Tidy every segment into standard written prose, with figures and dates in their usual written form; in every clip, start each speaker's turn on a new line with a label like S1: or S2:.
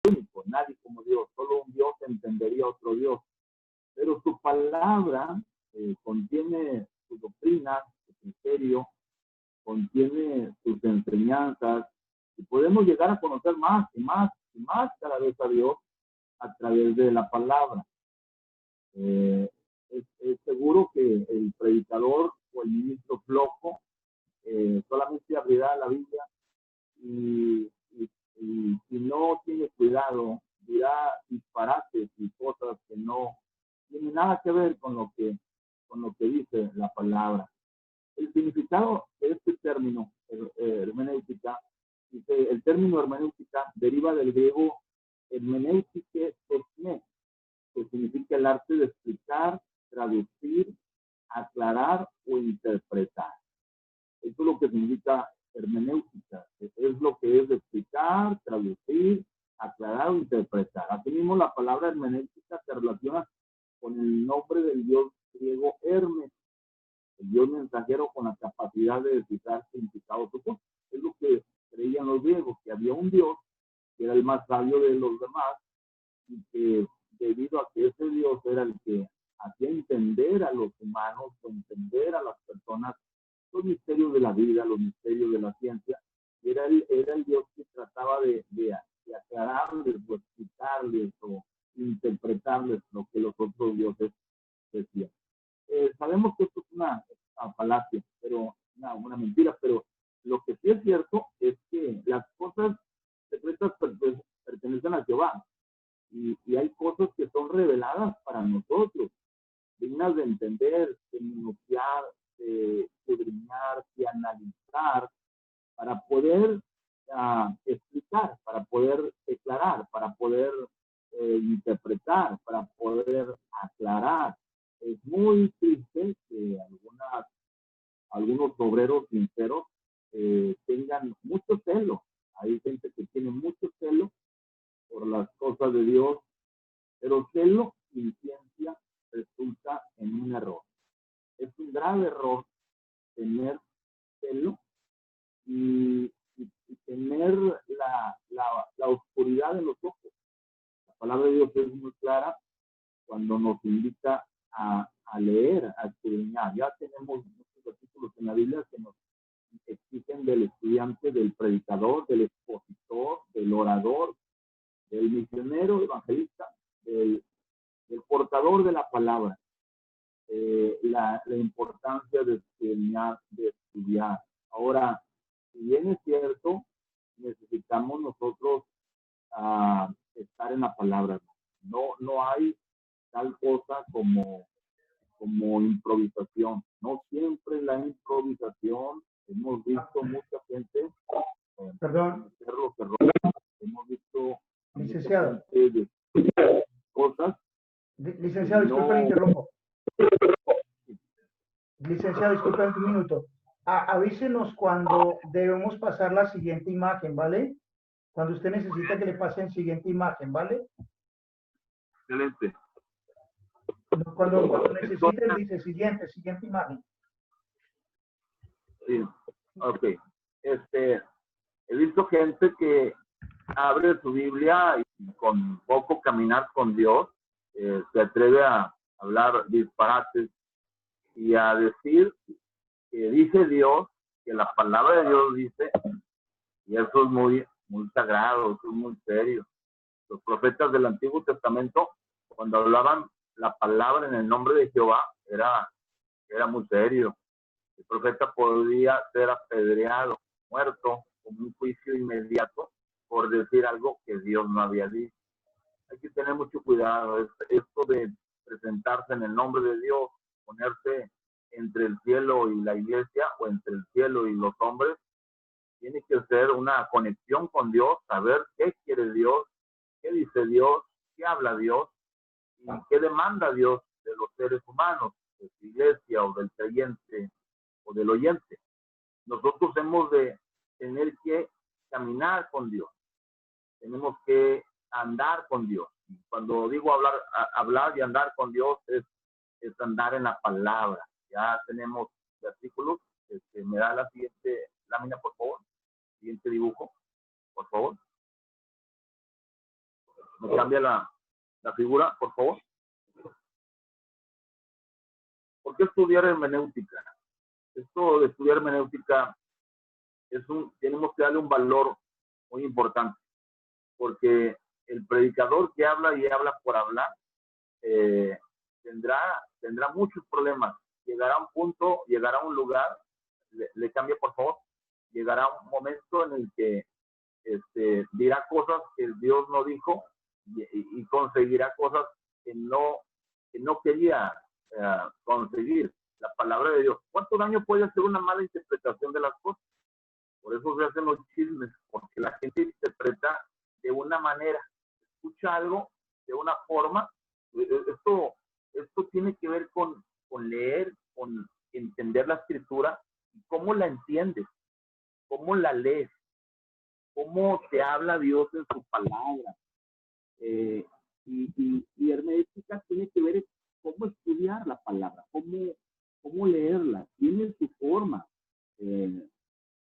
S1: único, nadie como Dios, solo un Dios entendería a otro Dios. Pero su palabra contiene su doctrina, su criterio, contiene sus enseñanzas, y podemos llegar a conocer más y más y más cada vez a Dios a través de la palabra. Es seguro que el predicador o el ministro flojo solamente abrirá la Biblia y si no tiene cuidado, dirá disparates y cosas que no tienen nada que ver con lo que dice la palabra. El significado de este término, hermenéutica, dice, el término hermenéutica deriva del griego hermeneutike techne, que significa el arte de explicar, traducir, aclarar o interpretar. Eso es lo que significa hermenéutica, es lo que es explicar, traducir, aclarar o interpretar. Asimismo, la palabra hermenéutica se relaciona con el nombre del dios griego Hermes, el dios mensajero con la capacidad de descifrar significados ocultos. Es lo que creían los griegos, que había un dios que era el más sabio de los demás y que debido a que ese dios era el que hacía entender a los humanos o entender a las personas los misterios de la vida, los misterios de la ciencia, y era el Dios que trataba de aclararles o explicarles o interpretarles lo que los otros dioses decían. Sabemos que esto es una falacia, pero una mentira, pero lo que sí es cierto es que las cosas secretas pertenecen a Jehová y hay cosas que son reveladas para nosotros, dignas de entender, de minuciar, de escudriñar, de analizar, para poder explicar, para poder declarar, para poder interpretar, para poder aclarar. Es muy triste que algunos obreros sinceros tengan mucho celo. Hay gente que tiene mucho celo por las cosas de Dios, pero celo sin ciencia resulta en un error. Es un grave error tener celo y tener la oscuridad en los ojos. La palabra de Dios es muy clara cuando nos invita a leer, a escudriñar. Ya tenemos muchos artículos en la Biblia que nos exigen del estudiante, del predicador, del expositor, del orador, del misionero, evangelista, del portador de la palabra. La importancia de escudriñar, de estudiar. Ahora, si bien es cierto, necesitamos nosotros estar en la palabra. No hay tal cosa como improvisación. No siempre la improvisación. Hemos visto mucha gente
S2: Perdón.
S1: hacer los errores. Hemos visto
S2: licenciado,
S1: gente de cosas.
S2: Licenciado, disculpe el interrumpo. Licenciado, disculpe un minuto. Avísenos cuando debemos pasar la siguiente imagen, ¿vale? Cuando usted necesita que le pasen siguiente imagen, ¿vale?
S1: Excelente.
S2: Cuando necesite, dice siguiente imagen.
S1: Sí, ok. He visto gente que abre su Biblia y con poco caminar con Dios se atreve a hablar disparates y a decir que dice Dios, que la palabra de Dios dice, y eso es muy sagrado, eso es muy serio. Los profetas del Antiguo Testamento, cuando hablaban la palabra en el nombre de Jehová, era muy serio. El profeta podía ser apedreado, muerto, con un juicio inmediato por decir algo que Dios no había dicho. Hay que tener mucho cuidado. Esto de presentarse en el nombre de Dios, ponerse entre el cielo y la iglesia o entre el cielo y los hombres, tiene que ser una conexión con Dios, saber qué quiere Dios, qué dice Dios, qué habla Dios y qué demanda Dios de los seres humanos, de su iglesia o del creyente o del oyente. Nosotros hemos de tener que caminar con Dios, tenemos que andar con Dios. Y cuando digo hablar y andar con Dios es andar en la palabra. Ya tenemos artículos. Me da la siguiente lámina, por favor. Siguiente dibujo, por favor. ¿Me cambia la figura, por favor? ¿Por qué estudiar hermenéutica? Esto de estudiar hermenéutica tenemos que darle un valor muy importante, porque el predicador que habla y habla por hablar tendrá muchos problemas. Llegará a un punto, llegará a un lugar, le cambie por favor, llegará a un momento en el que dirá cosas que Dios no dijo y conseguirá cosas que no quería conseguir. La palabra de Dios. ¿Cuánto daño puede hacer una mala interpretación de las cosas? Por eso se hacen los chismes, porque la gente interpreta de una manera, escucha algo de una forma. Esto tiene que ver con leer, con entender la escritura, y cómo la entiendes, cómo la lees, cómo te habla Dios en su palabra. Y hermenéutica tiene que ver cómo estudiar la palabra, cómo leerla, tiene su forma.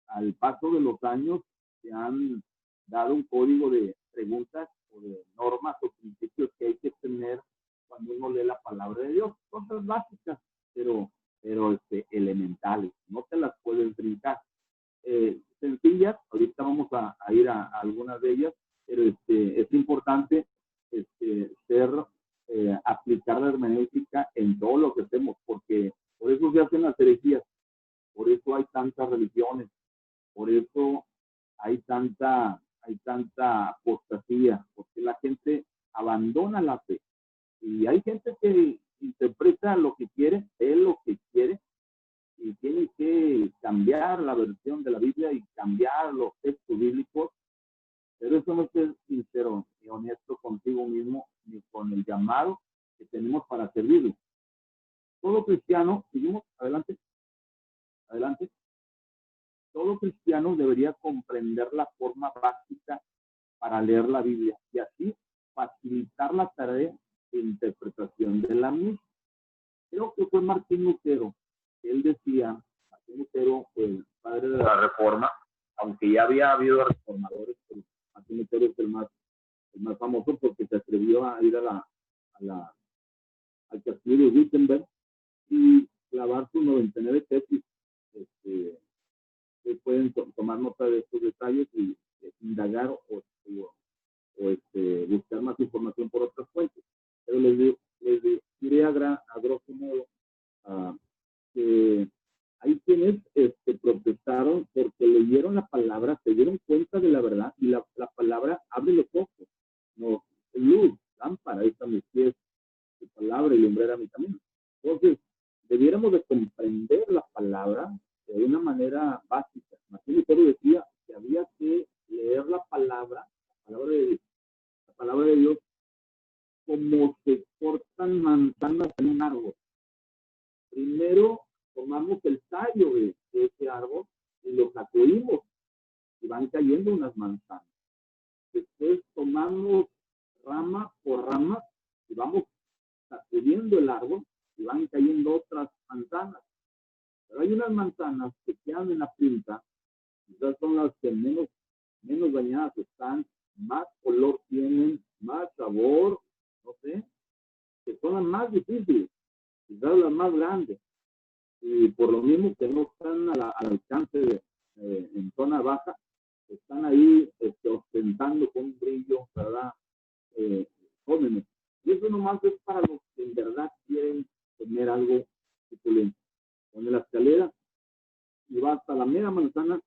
S1: Al paso de los años se han dado un código de preguntas o de normas o principios que hay que tener cuando uno lee la palabra de Dios. Cosas básicas, pero elementales. No te las puedes brincar. Sencillas, ahorita vamos a ir a algunas de ellas, pero es importante aplicar la hermenéutica en todo lo que hacemos, porque por eso se hacen las herejías, por eso hay tantas religiones, por eso hay tanta apostasía, porque la gente abandona la fe. Y hay gente que interpreta lo que quiere, es lo que quiere, y tiene que cambiar la versión de la Biblia y cambiar los textos bíblicos, pero eso no es ser sincero y honesto contigo mismo ni con el llamado que tenemos para servirlo. Todo cristiano, seguimos, adelante, todo cristiano debería comprender la forma básica para leer la Biblia y así facilitar la tarea de interpretación de la misma. Creo que fue Martín Lutero. Él decía, Martín Lutero, el padre de la Reforma, aunque ya había habido reformadores, pero Martín Lutero es el más famoso porque se atrevió a ir al castillo de Wittenberg y clavar sus 99 tesis. Pueden tomar nota de estos detalles y indagar o buscar más información por otras fuentes. Pero les diré a grosso modo que hay quienes protestaron porque leyeron la palabra, se dieron cuenta de la verdad y la palabra abre los ojos, no luz, lámpara, esta mis pies, tu palabra y lumbrera mi camino. Entonces, debiéramos de comprender la palabra de una manera básica. Martín Lutero decía que había que leer la palabra de Dios, como se cortan manzanas en un árbol. Primero tomamos el tallo de ese árbol y lo sacudimos y van cayendo unas manzanas. Después tomamos rama por rama y vamos sacudiendo el árbol y van cayendo otras manzanas. Pero hay unas manzanas que quedan en la punta, quizás son las que menos dañadas están, más color tienen, más sabor, no sé, que son las más difíciles, quizás las más grandes, y por lo mismo que no están al alcance en zona baja, están ahí ostentando con un brillo, ¿verdad? Jóvenes. Y eso nomás es para los que en verdad quieren tener algo suculento. Pone la escalera y va hasta la mera manzana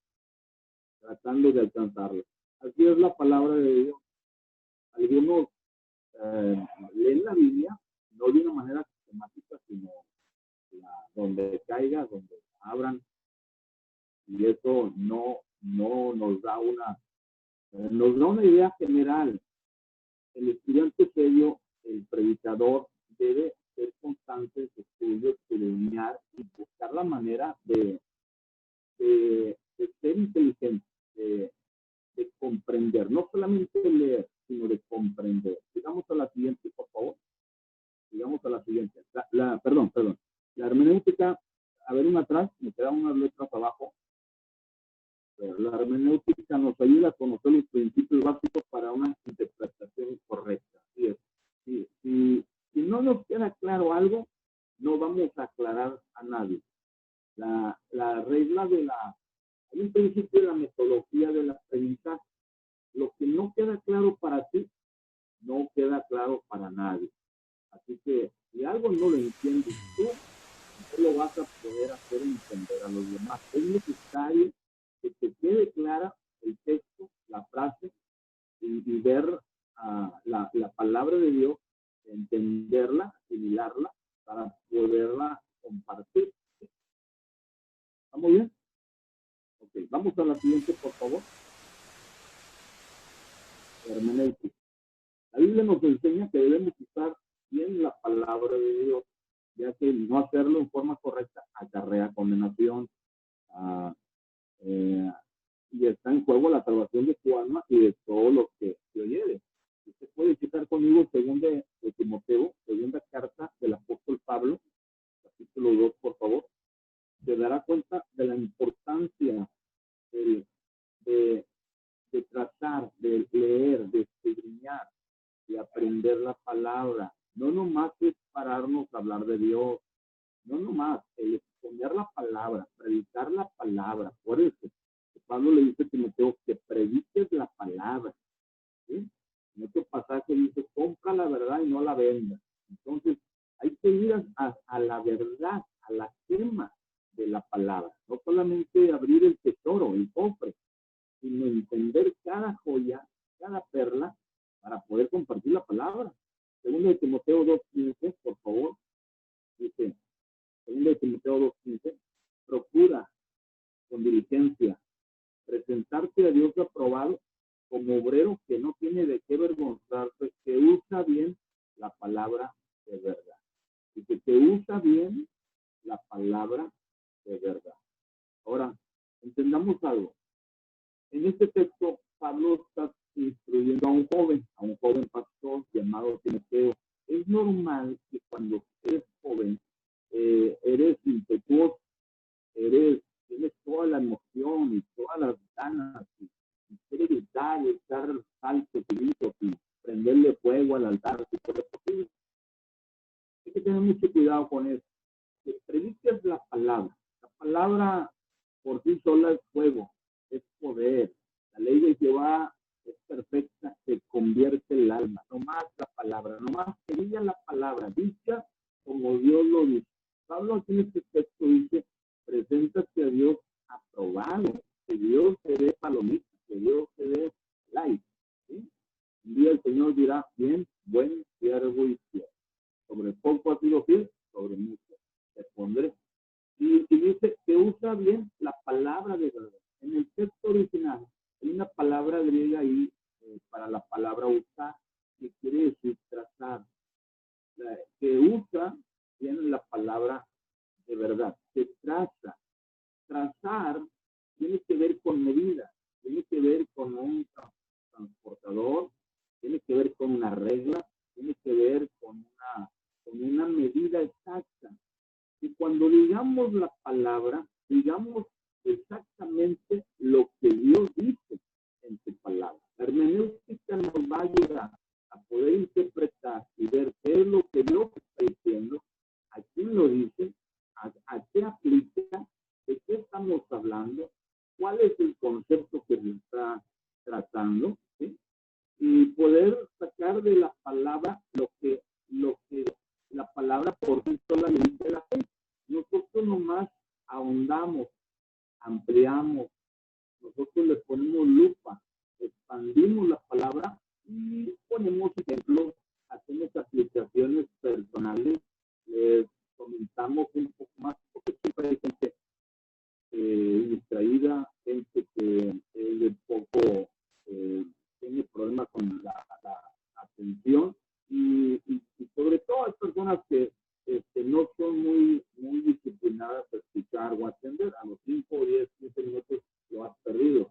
S1: tratando de alcanzarla. Así es la palabra de Dios. Algunos leen la Biblia no de una manera sistemática, sino donde caiga, donde abran, y eso no nos da una idea general. El estudiante serio, el predicador, debe ser constante en su estudio, estudiar y buscar la manera de ser inteligente, de comprender, no solamente leer, sino de comprender. Sigamos a la siguiente, por favor. Sigamos a la siguiente. Perdón. La hermenéutica, a ver, una atrás, me quedan unas letras abajo. La hermenéutica nos ayuda a conocer los principios básicos para una interpretación correcta. nos queda claro algo, no vamos a aclarar a nadie. La regla de hay un principio de la metodología del aprendizaje. Lo que no queda claro para ti, no queda claro para nadie. Así que si algo no lo entiendes tú, no lo vas a poder hacer entender a los demás. Es necesario que te quede clara el texto, la frase, y ver la palabra de Dios, entenderla, asimilarla, para poderla compartir. ¿Estamos bien? Ok, vamos a la siguiente, por favor. Hermenéutica. La Biblia nos enseña que debemos usar bien la palabra de Dios, ya que no hacerlo en forma correcta acarrea condenación, y está en juego la salvación de tu alma y de todos los que te oyeren. Usted puede citar conmigo segunda de Timoteo, segunda carta del apóstol Pablo, capítulo 2, por favor. Se dará cuenta de la importancia de tratar, de leer, de escudriñar, de aprender la palabra. No nomás es pararnos a hablar de Dios, no nomás el exponer la palabra, predicar la palabra. Por eso Pablo le dice a Timoteo que prediques la palabra, ¿sí? En otro pasaje dice, compra la verdad y no la vendas. Entonces, hay que ir a la verdad, a la gema de la palabra. No solamente abrir el tesoro, el cofre, sino entender cada joya, cada perla, para poder compartir la palabra. Segundo de Timoteo 2:15, por favor, dice, segundo de Timoteo 2:15, procura con diligencia presentarte a Dios aprobado como obrero que no tiene de qué avergonzarse, que usa bien la palabra de verdad. Dice que usa bien la palabra de verdad. Ahora, entendamos algo. En este texto, Pablo está instruyendo a un joven pastor llamado Timoteo. Es normal que cuando eres joven, eres impetuoso, tienes toda la emoción y todas las ganas, y quieres gritar y estar saltos y gritos y prenderle fuego al altar si fuera posible. Hay que tener mucho cuidado con eso. Que prediques la palabra. La palabra por sí sola es fuego, es poder. La ley de Jehová es perfecta, se convierte el alma. No más la palabra, no más que diga la palabra, dicha como Dios lo dice. Pablo aquí en este texto dice, preséntate a Dios aprobado, que Dios te dé palomita, que Dios te dé like. ¿Sí? Un día el Señor dirá, bien, buen siervo y fiel. Sobre poco has sido fiel, sobre mucho te pondré. Y dice que usa bien la palabra de verdad. En el texto original hay una palabra griega ahí para la palabra usar, que quiere decir trazar. Que usa bien la palabra de verdad. Se traza. Trazar tiene que ver con medida, tiene que ver con un transportador, tiene que ver con una regla, tiene que ver con una medida exacta. Y cuando digamos la palabra, digamos exactamente lo que Dios dice en su palabra. La hermenéutica nos va a ayudar a poder interpretar y ver qué es lo que Dios está diciendo, a quién lo dice, a qué aplica, de qué estamos hablando, cuál es el concepto que se está tratando, ¿sí? Y poder sacar de la palabra lo que la palabra por sí sola le dice la fe. Nosotros nomás ahondamos, ampliamos, nosotros le ponemos lupa, expandimos la palabra y ponemos ejemplos, hacemos aplicaciones personales, les comentamos un poco más, porque siempre hay gente distraída, gente que de poco tiene problemas con la atención y sobre todo hay personas que no son muy disciplinadas a escuchar o a atender. A los 5, 10, 15 minutos lo has perdido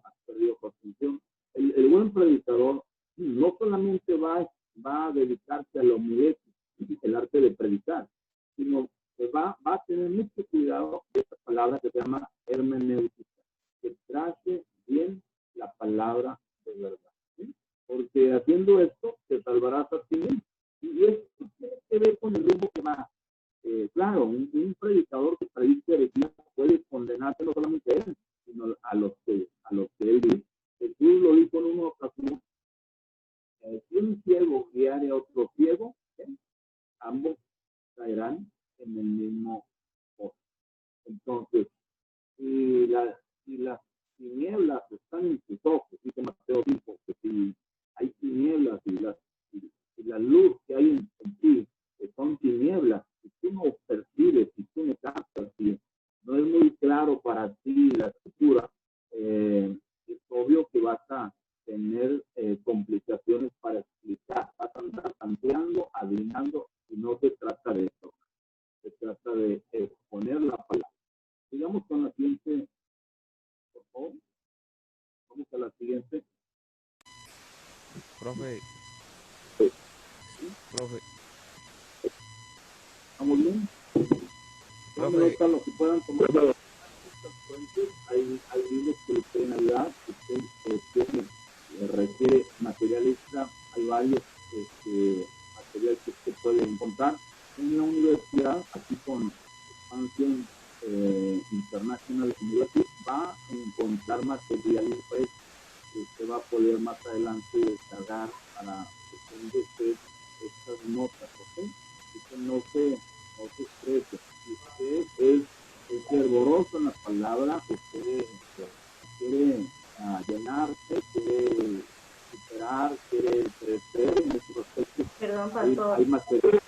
S1: tu atención. El buen predicador no solamente va a dedicarse a la homilética, el arte de predicar, sino que va a tener mucho cuidado de esta palabra que se llama hermenéutica, que trace bien la palabra de verdad, ¿sí? Porque haciendo esto te salvarás a ti mismo. Y esto tiene que ver con el Si un ciego guiare a otro ciego, ambos caerán en el mismo pozo. Entonces, si las tinieblas están en tus ojos, dice Mateo 5, que si hay tinieblas y la luz que hay en ti, que son tinieblas, si tú no percibes, si tú no captas, si no es muy claro para ti la escritura, es obvio que vas a tener complicaciones para explicar, vas a andar tanteando, adivinando, y no se trata de eso, se trata de exponer la palabra. Sigamos con la siguiente, por favor. Vamos a la siguiente.
S3: Profe.
S1: Sí.
S3: Profe.
S1: ¿Estamos bien?
S3: Profe.
S1: Los que puedan tomar estas fuentes, hay libros que les pueden ayudar, que usted requiere material extra, hay varios materiales que usted puede encontrar en la universidad, aquí con Expansion International University, va a encontrar materiales que usted va a poder más adelante descargar para que tenga usted estas notas, ¿ok? Que no se estrese. Si usted es fervoroso en la palabra, usted quiere llenarse, quiere superar, quiere crecer en estos aspectos.
S4: Perdón, pastor.
S1: Hay material.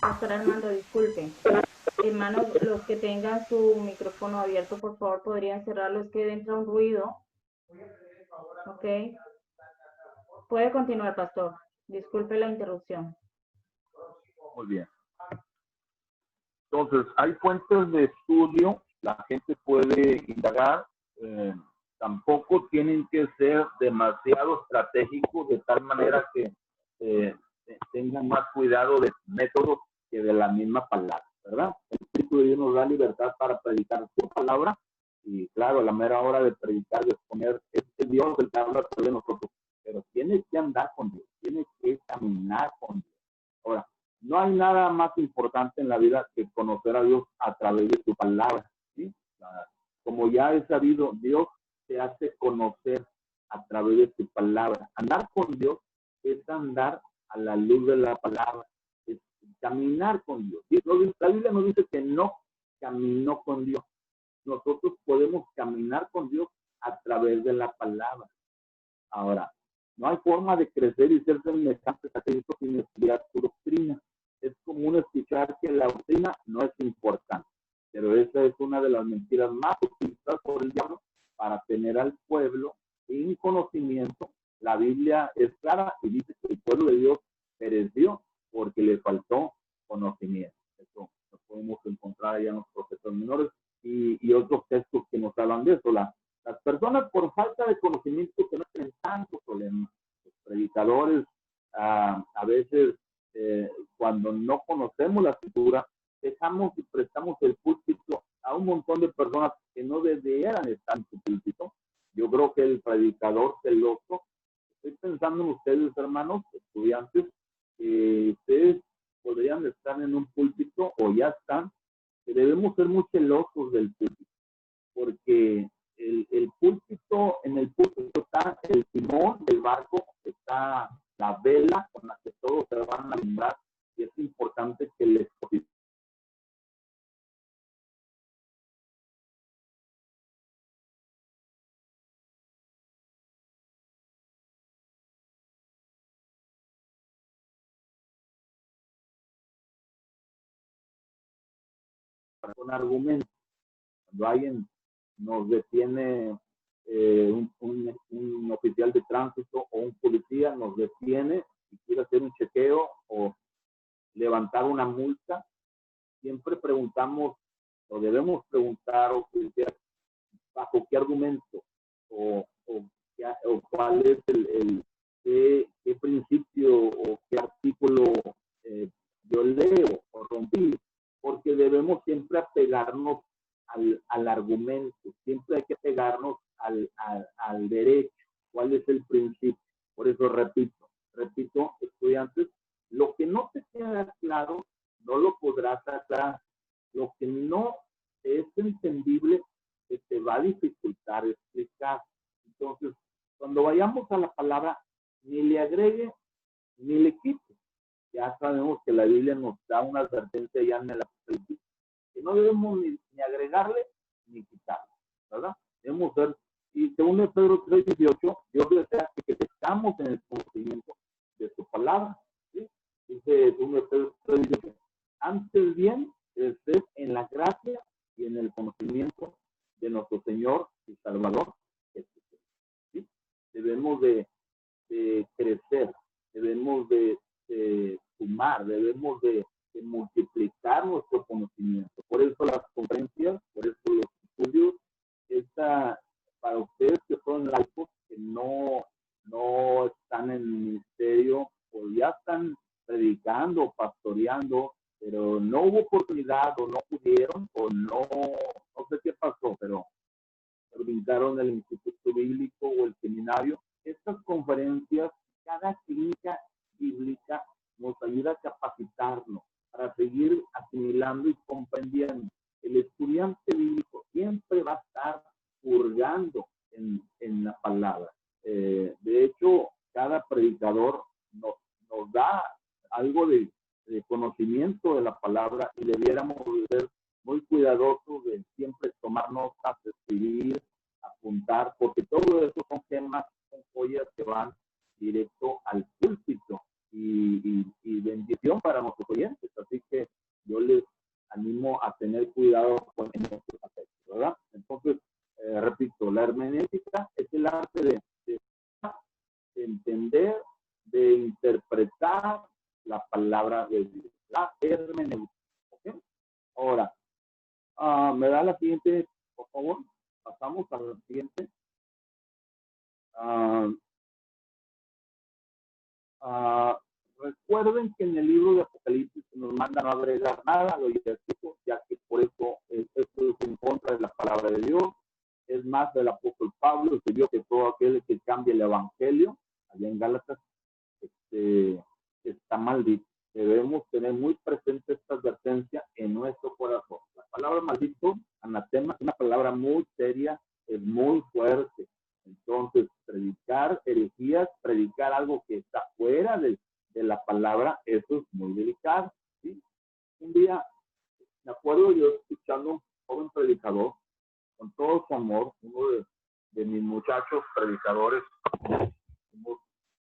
S4: Pastor Armando, disculpe. Hermanos, los que tengan su micrófono abierto, por favor, podrían cerrarlo. Es que entra un ruido. Ok. Puede continuar, pastor. Disculpe la interrupción.
S1: Muy bien. Entonces, hay fuentes de estudio, la gente puede indagar, tampoco tienen que ser demasiado estratégicos de tal manera que tengan más cuidado de métodos que de la misma palabra, ¿verdad? El Espíritu de Dios nos da libertad para predicar su palabra y claro, a la mera hora de predicar, de exponer, es Dios el que habla a través de nosotros, pero tienes que andar con Dios, tienes que caminar con Dios. Ahora, no hay nada más importante en la vida que conocer a Dios a través de su palabra, ¿sí? Como ya he sabido, Dios se hace conocer a través de su palabra. Andar con Dios es andar a la luz de la palabra, es caminar con Dios. La Biblia nos dice que no caminó con Dios. Nosotros podemos caminar con Dios a través de la palabra. Ahora, no hay forma de crecer y ser semejantes a Cristo sin estudiar su doctrina. Es común escuchar que la doctrina no es importante, pero esa es una de las mentiras más utilizadas por el diablo para tener al pueblo sin conocimiento. La Biblia es clara y dice que el pueblo de Dios pereció porque le faltó conocimiento. Eso lo podemos encontrar allá en los profetas menores y otros textos que nos hablan de eso. Las personas por falta de conocimiento que no tienen tanto problema. Los predicadores a veces cuando no conocemos la escritura dejamos y prestamos el púlpito a un montón de personas que no debieran estar en su púlpito. Yo creo que el predicador celoso, estoy pensando en ustedes hermanos, estudiantes, ustedes podrían estar en un púlpito o ya están, que debemos ser muy celosos del púlpito, porque el púlpito, en el púlpito está el timón del barco, está la vela con la que todos se van a alumbrar y es importante que el expositor un argumento. Cuando alguien nos detiene, un oficial de tránsito o un policía nos detiene y quiere hacer un chequeo o levantar una multa, siempre preguntamos o debemos preguntar bajo qué argumento o cuál es qué principio o qué artículo yo leo o rompí, porque debemos siempre apegarnos al argumento, siempre hay que pegarnos al derecho, cuál es el principio. Por eso repito, estudiantes, lo que no te queda claro, no lo podrás aclarar. Lo que no es entendible, que te va a dificultar explicar. Entonces, cuando vayamos a la palabra, ni le agregue ni le quite. Ya sabemos que la Biblia nos da una advertencia ya en el Apocalipsis, que no debemos ni agregarle ni quitarle, ¿verdad? Debemos ser, y según el Pedro 3:18, Dios desea que estemos en el conocimiento de su palabra, ¿sí? Dice según el Pedro 3:18, antes bien, estés en la gracia y en el conocimiento de nuestro Señor y Salvador Jesucristo, ¿sí? Debemos de crecer, debemos de sumar, debemos de multiplicar nuestro conocimiento. Por eso las conferencias, por eso los estudios, para ustedes que son laicos, que no están en el ministerio o ya están predicando, pastoreando, pero no hubo oportunidad o no pudieron o no sé qué pasó, pero brincaron el Instituto Bíblico o el seminario. Estas conferencias, cada clínica bíblica nos ayuda a capacitarnos para seguir asimilando y comprendiendo. El estudiante bíblico siempre va a estar hurgando en la palabra. De hecho, cada predicador nos da algo de conocimiento de la palabra y debiéramos ser muy cuidadosos de siempre tomar notas, escribir, apuntar, porque todo eso son temas, son joyas que van directo al púlpito y bendición para nuestros oyentes. Así que yo les animo a tener cuidado en estos aspectos, ¿verdad? Entonces, repito, la hermenéutica es el arte de entender, de interpretar la palabra de Dios. La hermenéutica. ¿Okay? Ahora, ¿me da la siguiente, por favor? Pasamos a la siguiente. Recuerden que en el libro de Apocalipsis nos manda no agregar nada a lo idéntico, ya que por eso esto es en contra de la palabra de Dios. Es más, el apóstol Pablo escribió que todo aquel que cambie el evangelio, allá en Gálatas, está maldito. Debemos tener muy presente esta advertencia en nuestro corazón. La palabra maldito, anatema, es una palabra muy seria, es muy fuerte. Entonces, predicar herejías, predicar algo que está fuera de la palabra, eso es muy delicado, ¿sí? Un día, me acuerdo yo escuchando a un joven predicador, con todo su amor, uno de mis muchachos predicadores,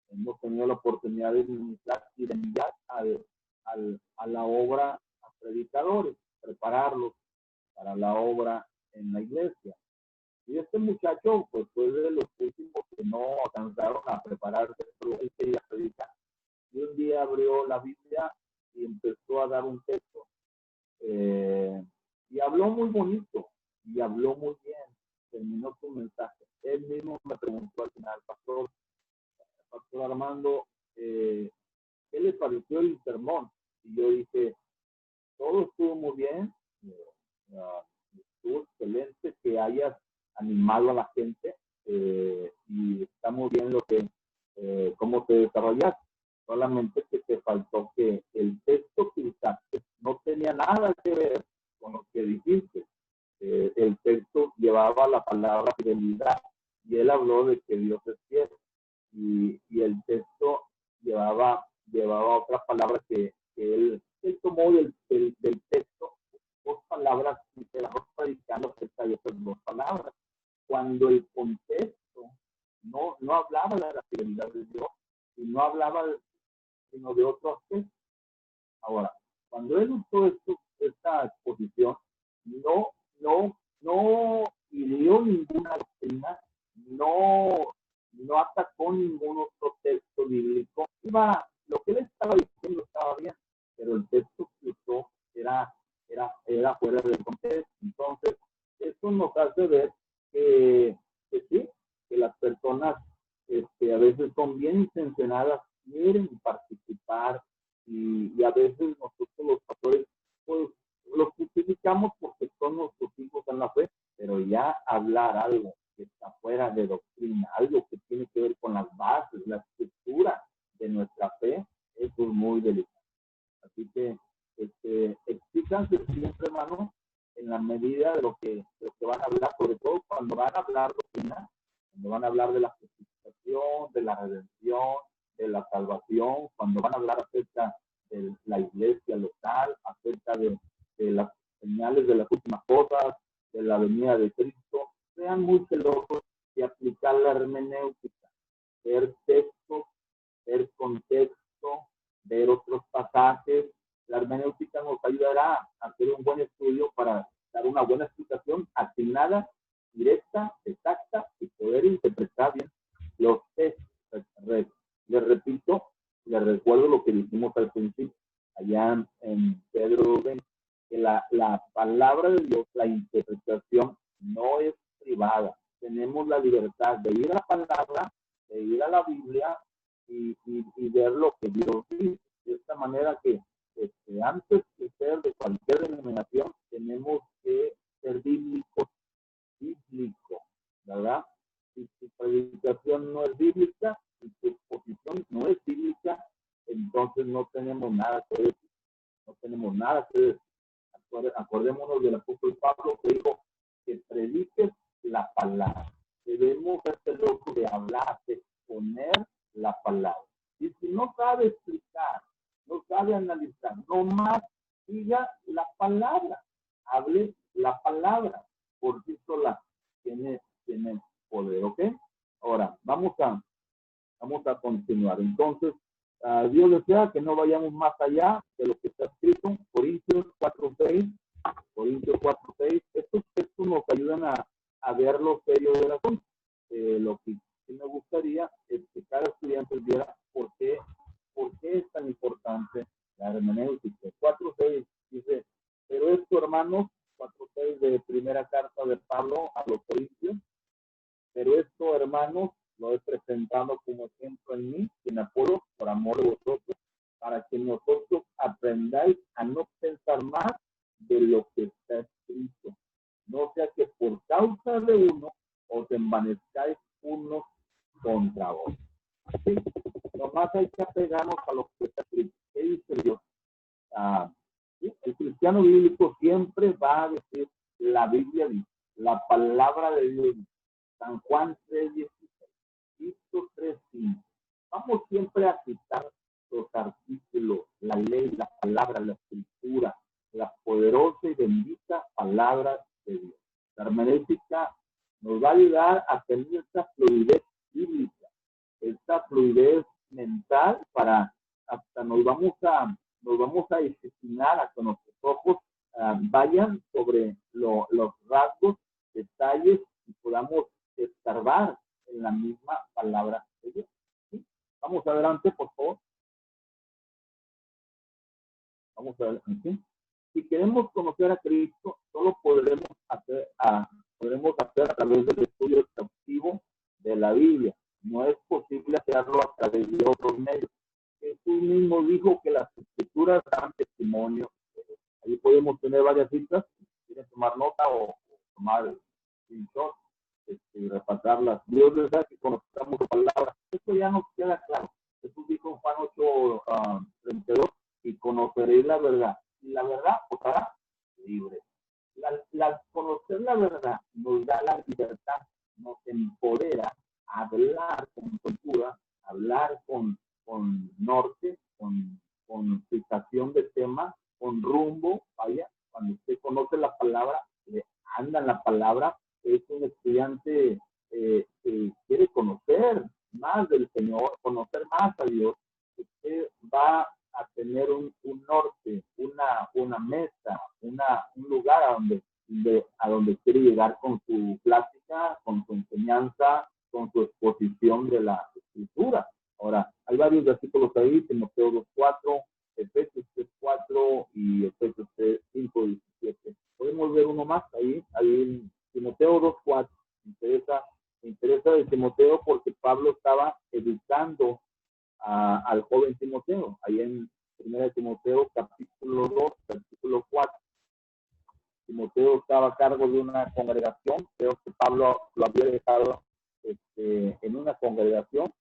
S1: hemos tenido la oportunidad de ministrar y de enviar a la obra a predicadores, prepararlos para la obra en la iglesia. Y este muchacho, pues fue de los últimos que no alcanzaron a prepararse, pero él quería predicar. Y un día abrió la Biblia y empezó a dar un texto. Y habló muy bonito, y habló muy bien. Terminó su mensaje. Él mismo me preguntó al final, Pastor Armando, ¿qué le pareció el sermón? Y yo dije, todo estuvo muy bien, estuvo excelente que hayas animado a la gente y está muy bien cómo te desarrollaste. Solamente que te faltó que el texto que usaste no tenía nada que ver con lo que dijiste. El texto llevaba la palabra fidelidad y él habló de que Dios es fiel. Y el texto llevaba otra palabra que él tomó del texto, dos palabras y se las va predicando acerca de esas dos palabras. Cuando el contexto no hablaba de la fidelidad de Dios y no hablaba sino de otro aspecto. Ahora, cuando él usó esta exposición, no hirió ninguna doctrina, no atacó ningún otro texto bíblico. Lo que él estaba diciendo estaba bien, pero el texto que usó era fuera del contexto. Entonces, eso nos hace ver que sí, que las personas a veces son bien intencionadas, quieren participar y a veces nosotros los pastores pues los justificamos porque son nuestros hijos en la fe, pero ya hablar algo que está fuera de doctrina, algo que tiene que ver con las bases, la estructura de nuestra fe, eso es muy delicado. Así que explícanse siempre, hermano, en la medida de lo que van a hablar, sobre todo cuando van a hablar doctrina, cuando van a hablar de la justificación, de la redención, predicación, cuando van a hablar acerca de la iglesia local, acerca de las señales de las últimas cosas, de la venida de Cristo, sean muy celosos de aplicar la hermenéutica, ver textos, ver contexto, ver otros pasajes. La hermenéutica nos ayudará a hacer un buen estudio para dar una buena explicación atinada, directa, exacta y poder interpretar bien los textos. Les repito, les recuerdo lo que dijimos al principio, allá en Pedro 20, que la palabra de Dios, la interpretación no es privada. Tenemos la libertad de ir a la palabra, de ir a la Biblia y ver lo que Dios dice. De esta manera que antes de ser de cualquier denominación, tenemos que ser bíblicos, ¿verdad? Si tu predicación no es bíblica, si tu exposición no es bíblica, entonces no tenemos nada que decir. No tenemos nada que decir. Acordémonos del apóstol Pablo que dijo que prediques la palabra. Debemos ser celosos de hablar, de exponer la palabra. Y si no sabe explicar, no sabe analizar, nomás diga la palabra, hable la palabra, por sí sola tiene poder, ¿ok? Ahora, vamos a continuar. Entonces, Dios desea que no vayamos más allá de lo que está escrito, Corintios 4:6. Estos textos nos ayudan a ver lo serio del asunto. Lo que sí me gustaría es que cada estudiante viera por qué es tan importante la hermenéutica. 4:6 dice, pero esto, hermanos, 4:6 de primera carta de Pablo a los Corintios, pero esto, hermanos, lo he presentado como ejemplo en mí, en Apolo, por amor de vosotros, para que nosotros aprendáis a no pensar más de lo que está escrito. No sea que por causa de uno os envanezcáis unos contra otros. ¿Sí? Nomás hay que apegarnos a lo que está escrito. ¿Qué dice Dios? ¿Sí? El cristiano bíblico siempre va a decir, la Biblia dice, la palabra de Dios dice, San Juan 3:16, Tito 3:5. Vamos siempre a citar los artículos, la ley, la palabra, la escritura, la poderosa y bendita palabra de Dios. La hermenéutica nos va a ayudar a tener esta fluidez bíblica, esta fluidez mental para hasta nos vamos a disciplinar a que nuestros ojos vayan sobre los rasgos, detalles y podamos escarbar en la misma palabra de Dios. ¿Sí? Vamos adelante, por favor. Vamos adelante. Si queremos conocer a Cristo, solo podremos hacer a través del estudio exhaustivo de la Biblia. No es posible hacerlo a través de otros medios. Jesús mismo dijo que las escrituras dan testimonio. Ahí podemos tener varias citas. Si quieren tomar nota o tomar screenshot y repasarlas. Dios desea que conozcamos su palabra. Esto ya nos queda claro. Jesús dijo en Juan 8:32, y conoceréis la verdad. Y la verdad os hará libre. Conocer la verdad nos da la libertad, nos empodera a hablar con cultura, hablar con norte, con fijación de tema, con rumbo. Vaya, cuando usted conoce la palabra, anda en la palabra, es un estudiante que quiere conocer más del Señor, conocer más a Dios. Usted va a tener un norte, una meta, un lugar a donde quiere llegar con su plática, con su enseñanza, con su exposición de la escritura. Ahora, hay varios versículos ahí, Timoteo 2:4, Efesios 3:4 y Efesios 5:17. Podemos ver uno más ahí en Timoteo 2:4. Me interesa de Timoteo porque Pablo estaba educando al joven Timoteo, ahí en 1 Timoteo capítulo 2, versículo 4. Timoteo estaba a cargo de una congregación, creo que Pablo lo había dejado en una congregación,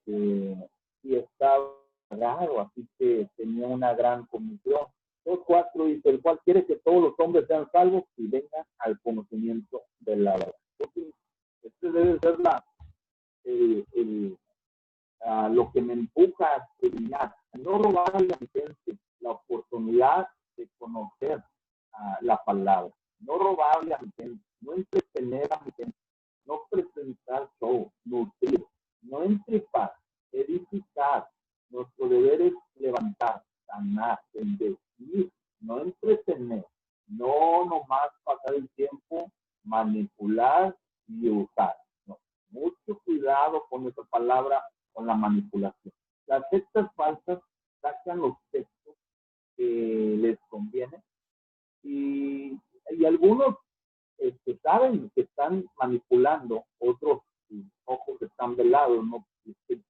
S1: y estaba raro, así que tenía una gran comisión. 2:4 dice, el cual quiere que todos los hombres sean salvos y vengan al conocimiento de la verdad. Entonces, este debe ser lo que me empuja a estudiar, a no robarle a mi gente la oportunidad de conocer la palabra, no robarle a mi gente, no entretener a mi gente, no presentar show, nutrir, no entripar, edificar. Nuestro deber es levantar, sanar, bendecir, no entretener, no nomás pasar el tiempo, manipular y usar. No. Mucho cuidado con esa palabra, con la manipulación. Las sectas falsas sacan los textos que les conviene y algunos saben que están manipulando, otros ojos están velados, no,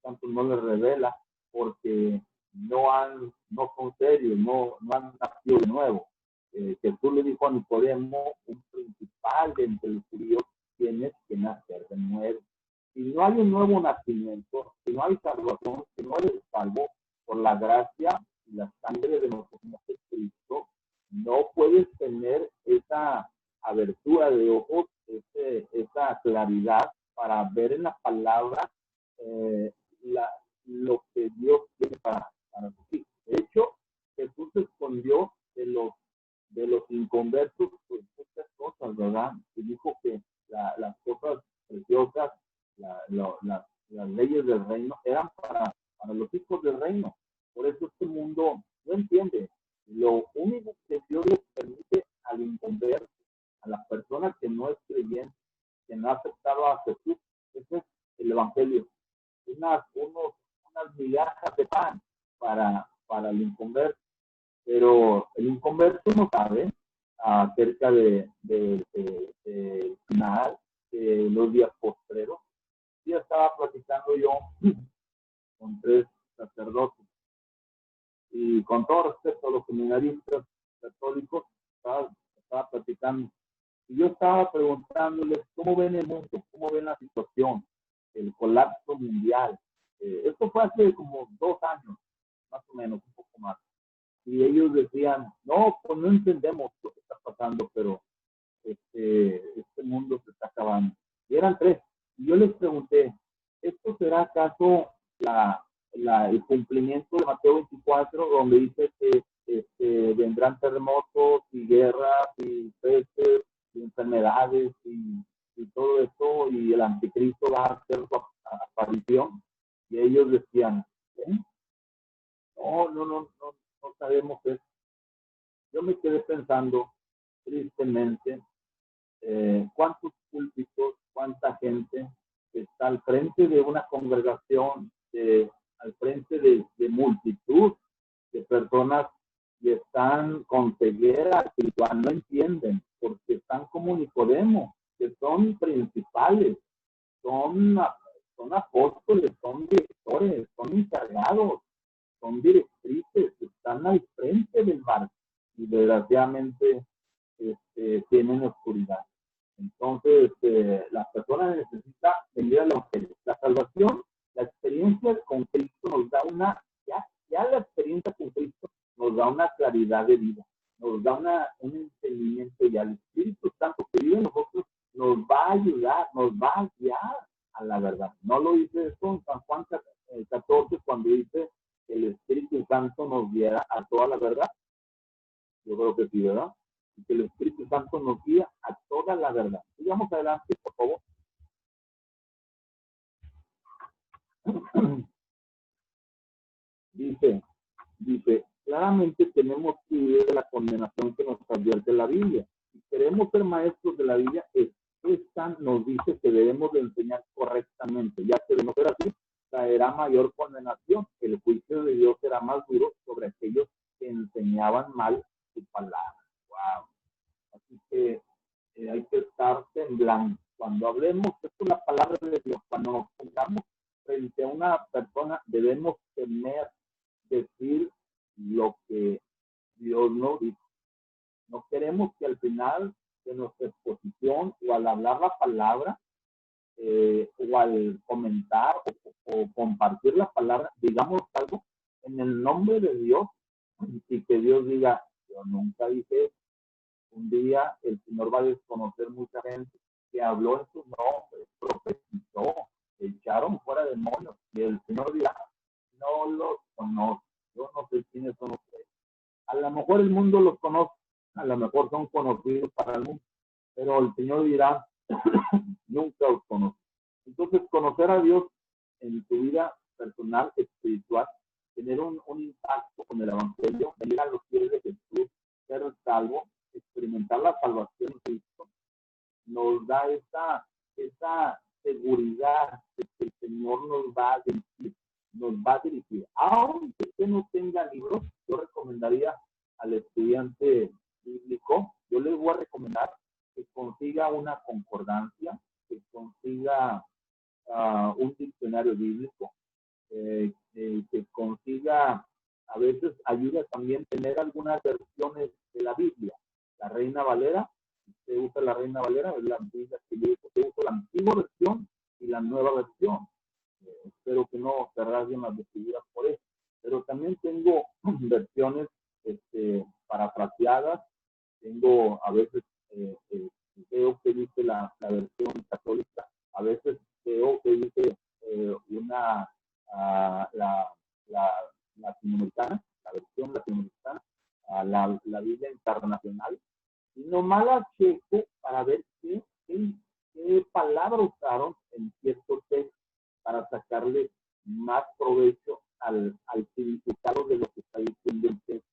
S1: tanto no les revela porque no son serios, no han nacido de nuevo. Jesús le dijo a Nicodemo, un principal de entre los judíos, tienes que nacer de nuevo. Si no hay un nuevo nacimiento, si no hay salvación, si no eres salvo por la gracia y la sangre de nuestro Señor Jesucristo, no puedes tener esa abertura de ojos, esa claridad para ver en la palabra lo que Dios tiene para ti. De hecho, Jesús se escondió de los inconversos pues, muchas cosas, ¿verdad? Y dijo que las cosas preciosas, las leyes del reino eran para los hijos del reino. Por eso este mundo no entiende. Lo único que Dios les permite al inconverso, a la persona que no es creyente, que no ha aceptado a Jesús, ese es el evangelio. Unas migajas de pan para el inconverso, pero el inconverso no sabe acerca del final, de los días postreros. Ya estaba platicando yo con 3 sacerdotes y con todo respeto a los seminaristas católicos, estaba platicando. Y yo estaba preguntándoles cómo ven el mundo, cómo ven la situación, el colapso mundial. Esto fue hace como 2 años, más o menos, un poco más. Y ellos decían, no, pues no entendemos lo que está pasando, pero este mundo se está acabando. Y eran 3. Y yo les pregunté, ¿esto será acaso el cumplimiento de Mateo 24, donde dice que vendrán terremotos y guerras y pestes y enfermedades y todo esto, y el anticristo va a hacer su aparición? Y ellos decían, no sabemos eso. Yo me quedé pensando, tristemente, cuántos púlpitos, cuánta gente está al frente de una congregación, al frente de multitud de personas que están con ceguera espiritual, no entienden, porque están como Nicodemo, que son principales, son apóstoles, son directores, son encargados, son directrices, están al frente del barco y desgraciadamente tienen oscuridad. Entonces, la persona necesita venir al evangelio. La salvación, la experiencia con Cristo nos da ya la experiencia con Cristo nos da una claridad de vida, nos da un entendimiento y al Espíritu Santo que vive en nosotros nos va a ayudar, nos va a guiar a la verdad. No lo dice esto en San Juan 14 cuando dice que el Espíritu Santo nos guiará a toda la verdad. Yo creo que sí, ¿verdad? Y que el Espíritu Santo nos guía a toda la verdad. Sigamos adelante, por favor. Dice, claramente tenemos que huir de la condenación que nos advierte la Biblia. Si queremos ser maestros de la Biblia, esta nos dice que debemos de enseñar correctamente, ya que de no ser así, traerá mayor condenación. El juicio de Dios será más duro sobre aquellos que enseñaban mal su palabra. Wow. Así que hay que estar temblando. Cuando hablemos, esto es la palabra de Dios, cuando nos pongamos frente a una persona, debemos temer decir lo que Dios nos dice. No queremos que al final de nuestra exposición o al hablar la palabra o al comentar o compartir la palabra, digamos algo en el nombre de Dios y que Dios diga, yo nunca dije eso. Un día el Señor va a desconocer mucha gente que habló en su nombre, profetizó, echaron fuera demonios. Y el Señor dirá, no los conozco, yo no sé quiénes son ustedes. A lo mejor el mundo los conoce, a lo mejor son conocidos para el mundo, pero el Señor dirá, nunca os conozco. Entonces, conocer a Dios en tu vida personal, espiritual, tener un impacto con el Evangelio, venir a los pies de Jesús, ser salvo, experimentar la salvación de Cristo, nos da esa seguridad de que el Señor nos va a dirigir, Aunque usted no tenga libros, yo recomendaría al estudiante bíblico, yo les voy a recomendar que consiga una concordancia, que consiga un diccionario bíblico, que consiga, a veces ayuda también tener algunas versiones de la Biblia. La Reina Valera, se usa la Reina Valera, es la Biblia que yo uso la antigua versión y la nueva versión. Espero que no se rasguen las vestiduras por eso. Pero también tengo versiones parafraseadas, tengo a veces veo que dice la versión católica, a veces veo que dice la latinoamericana, la versión latinoamericana, la Biblia internacional, y nomás la checo para ver qué palabra usaron en cierto texto para sacarle más provecho al significado de lo que está diciendo el texto.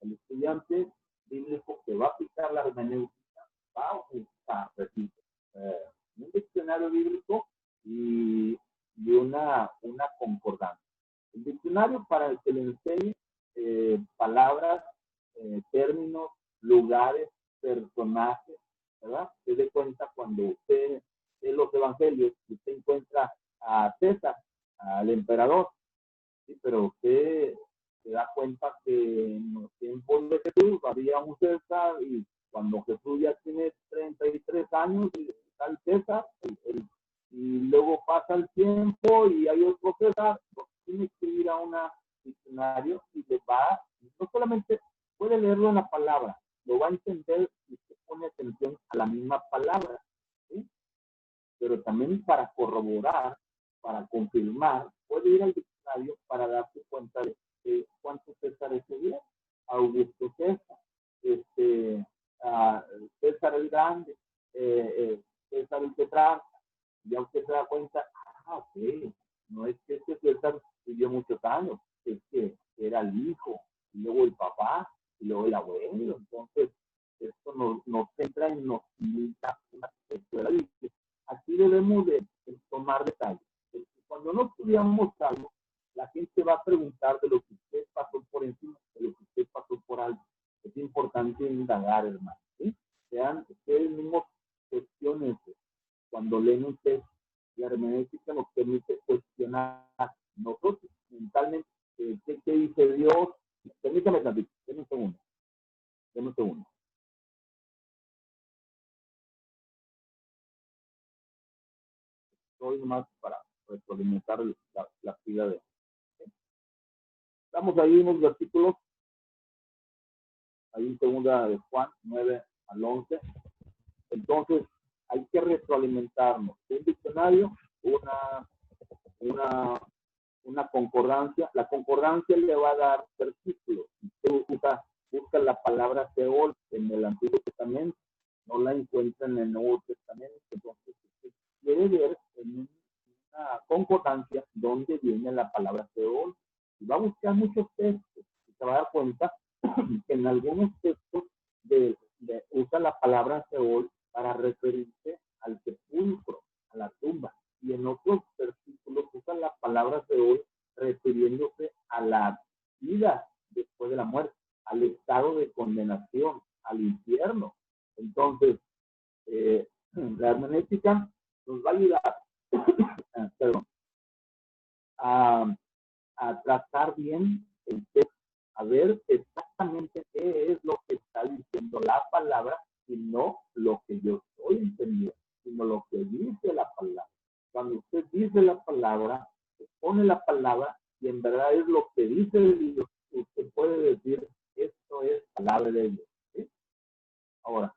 S1: El estudiante bíblico que va a aplicar la hermenéutica va a usar, repito, un diccionario bíblico y una concordancia. El diccionario para el que le enseñe palabras, términos, lugares, personajes, ¿verdad? Se dé cuenta cuando usted en los evangelios, usted encuentra a César, al emperador, ¿sí? Pero usted se da cuenta que en los tiempos de Jesús había un César y cuando Jesús ya tiene 33 años y está el César, y luego pasa el tiempo y hay otro César, tiene que ir a un diccionario y le va, no solamente puede leerlo en la palabra, lo va a entender y se pone atención a la misma palabra, ¿sí? Pero también para corroborar, para confirmar, puede ir al diccionario para darse cuenta de cuántos Césares sería. Augusto César, César el Grande, César el Petrarca. Ya usted se da cuenta, ok, no es que este César vivió muchos años, es que era el hijo, y luego el papá, y luego el abuelo. Entonces, esto nos centra y nos limita una escuela. Aquí debemos de tomar detalles. Cuando no estudiamos algo, la gente va a preguntar de lo que usted pasó por encima, de lo que usted pasó por alto. Es importante indagar, hermano, ¿sí? Sean ustedes mismos cuestiones. Cuando leen un texto, la hermenéutica nos permite cuestionar nosotros mentalmente qué dice Dios. Permítame tantito, denme un segundo. Estoy nomás para retroalimentar la actividad de. Estamos ahí en los versículos, ahí en segunda de Juan 9 al 11. Entonces, hay que retroalimentarnos. Un diccionario, una concordancia. La concordancia le va a dar versículos. Usted busca la palabra Seol en el Antiguo Testamento, no la encuentra en el Nuevo Testamento. Entonces, usted quiere ver en una concordancia dónde viene la palabra Seol. Y va a buscar muchos textos y se va a dar cuenta que en algunos textos usa la palabra Seol para referirse al sepulcro, a la tumba. Y en otros versículos usa la palabra Seol refiriéndose a la vida después de la muerte, al estado de condenación, al infierno. Entonces, la hermenéutica nos va a ayudar a tratar bien el texto, a ver exactamente qué es lo que está diciendo la palabra y no lo que yo estoy entendiendo, sino lo que dice la palabra. Cuando usted dice la palabra, se pone la palabra y en verdad es lo que dice Dios, usted puede decir, esto es palabra de Dios, ¿sí? Ahora,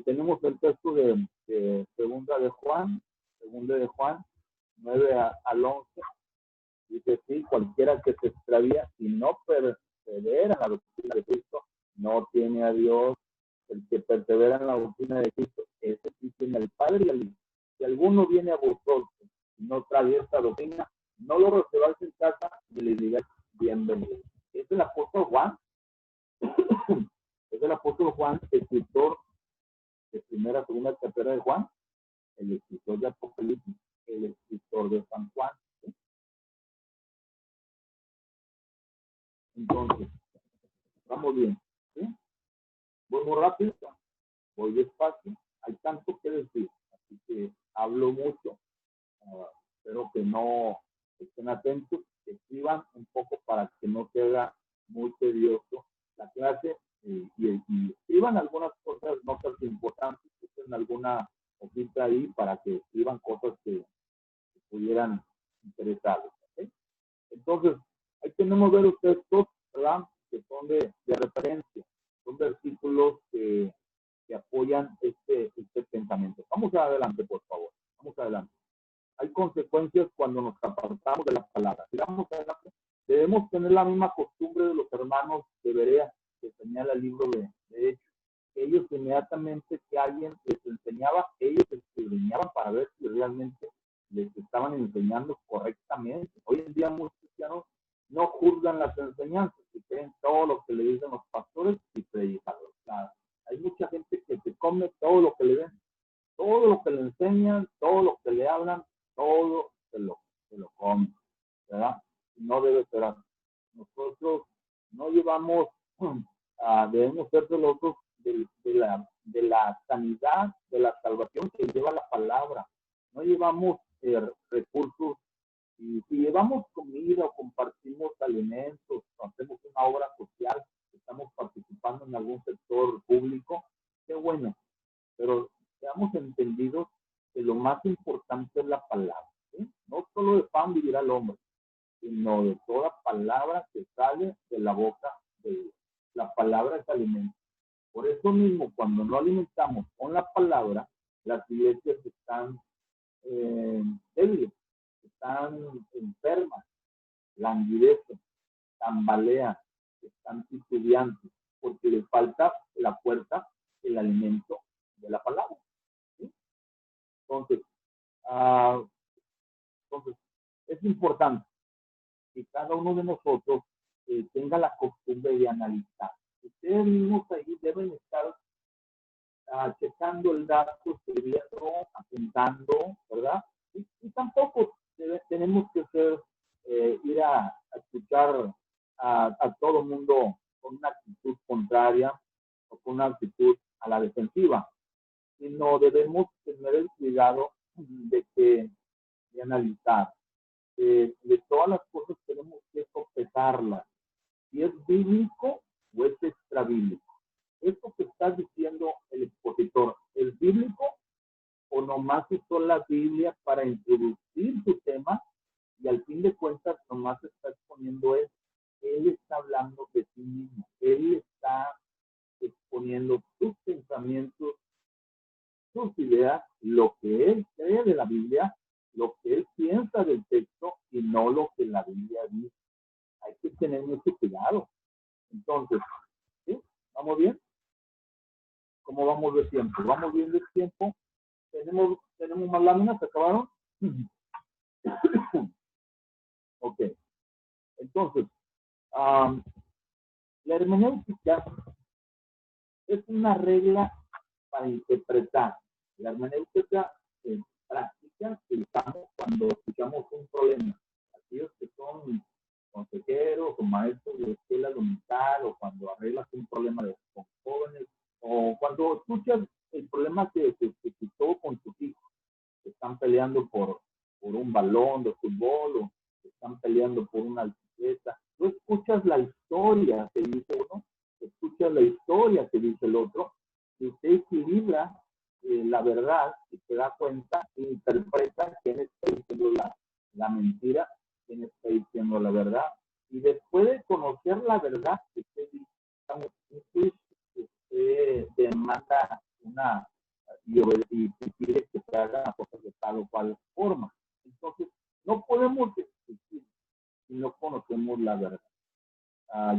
S1: tenemos el texto de segunda de Juan, 9 al 11, dice, sí, cualquiera que se extravía y no persevera en la doctrina de Cristo, no tiene a Dios. El que persevera en la doctrina de Cristo, ese sí tiene al Padre y al Hijo. Si alguno viene a vosotros y no trae esta doctrina, no lo recibáis en casa y le digáis bienvenido. Es el apóstol Juan, es el apóstol Juan, escritor de primera, segunda, tercera de Juan, el escritor de Apocalipsis, el escritor de San Juan. ¿Sí? Entonces, vamos bien. ¿Sí? Voy muy rápido, voy despacio, hay tanto que decir, así que hablo mucho. Espero que no estén atentos, que escriban un poco para que no quede muy tedioso la clase y escriban algunas cosas, notas importantes, que tengan alguna hojita ahí para que escriban cosas que pudieran interesarles. ¿Okay? Entonces, ahí tenemos varios textos, ¿verdad? Que son de referencia, son versículos que apoyan este pensamiento. Vamos adelante, por favor. Vamos adelante. Hay consecuencias cuando nos apartamos de la palabra. Sigamos adelante. Debemos tener la misma costumbre de los hermanos de Berea, que señala el libro de Hechos. Ellos inmediatamente que alguien les enseñaba, ellos escudriñaban para ver si realmente les estaban enseñando correctamente. Hoy en día muchos cristianos no juzgan las enseñanzas y creen todo lo que le dicen los pastores y predicadores. Hay mucha gente que se come todo lo que le den, todo lo que le enseñan, todo lo que le hablan, todo se lo come, ¿verdad? No debe ser así. Nosotros no llevamos, debemos ser celosos de la sanidad, de la salvación que lleva la palabra. No llevamos recursos, y si llevamos comida o compartimos alimentos, o hacemos una obra social, estamos participando en algún sector público, qué bueno, pero seamos entendidos que lo más importante es la palabra. ¿Sí? No solo de pan vivirá el hombre, sino de toda palabra que sale de la boca de Dios. La palabra es alimento. Por eso mismo, cuando no alimentamos con la palabra, las iglesias están débiles, están enfermas, languidecen, tambalean, están titubeantes, porque les falta la fuerza, el alimento de la palabra. ¿Sí? Entonces, es importante que cada uno de nosotros tenga la costumbre de analizar. Ustedes mismos ahí deben estar checando el dato, escribiendo, apuntando, ¿verdad? Y tampoco tenemos que ir a escuchar a todo el mundo con una actitud contraria o con una actitud a la defensiva, sino debemos tener el cuidado de analizar. De todas las cosas tenemos que sopesarlas, si es bíblico o es extrabíblico. Esto que está diciendo el expositor, ¿es bíblico o nomás usó la Biblia para introducir su tema y al fin de cuentas nomás está exponiendo eso? Él está hablando de sí mismo, él está exponiendo sus pensamientos, sus ideas, lo que él cree de la Biblia, lo que él piensa del texto y no lo que la Biblia dice. Hay que tener mucho cuidado. Entonces, ¿sí? ¿Vamos bien? ¿Cómo vamos de tiempo? ¿Vamos bien de tiempo? ¿Tenemos más láminas? ¿Se acabaron? Ok. Entonces, la hermenéutica es una regla para interpretar. La hermenéutica es práctica que usamos cuando escuchamos un problema. Aquellos que son consejeros o maestros de escuela dominical o cuando arreglas un problema con jóvenes o cuando escuchas el problema que se suscitó con tus hijos, que están peleando por un balón de fútbol o que están peleando por una bicicleta. Tú escuchas la historia que dice uno, escuchas la historia que dice el otro, y usted equilibra la verdad y se da cuenta e interpreta quién está diciendo la mentira, quién está diciendo la verdad. Y después de conocer la verdad, usted demanda y pide que se hagan las cosas de tal o cual forma. Entonces, No podemos existir si no conocemos la verdad.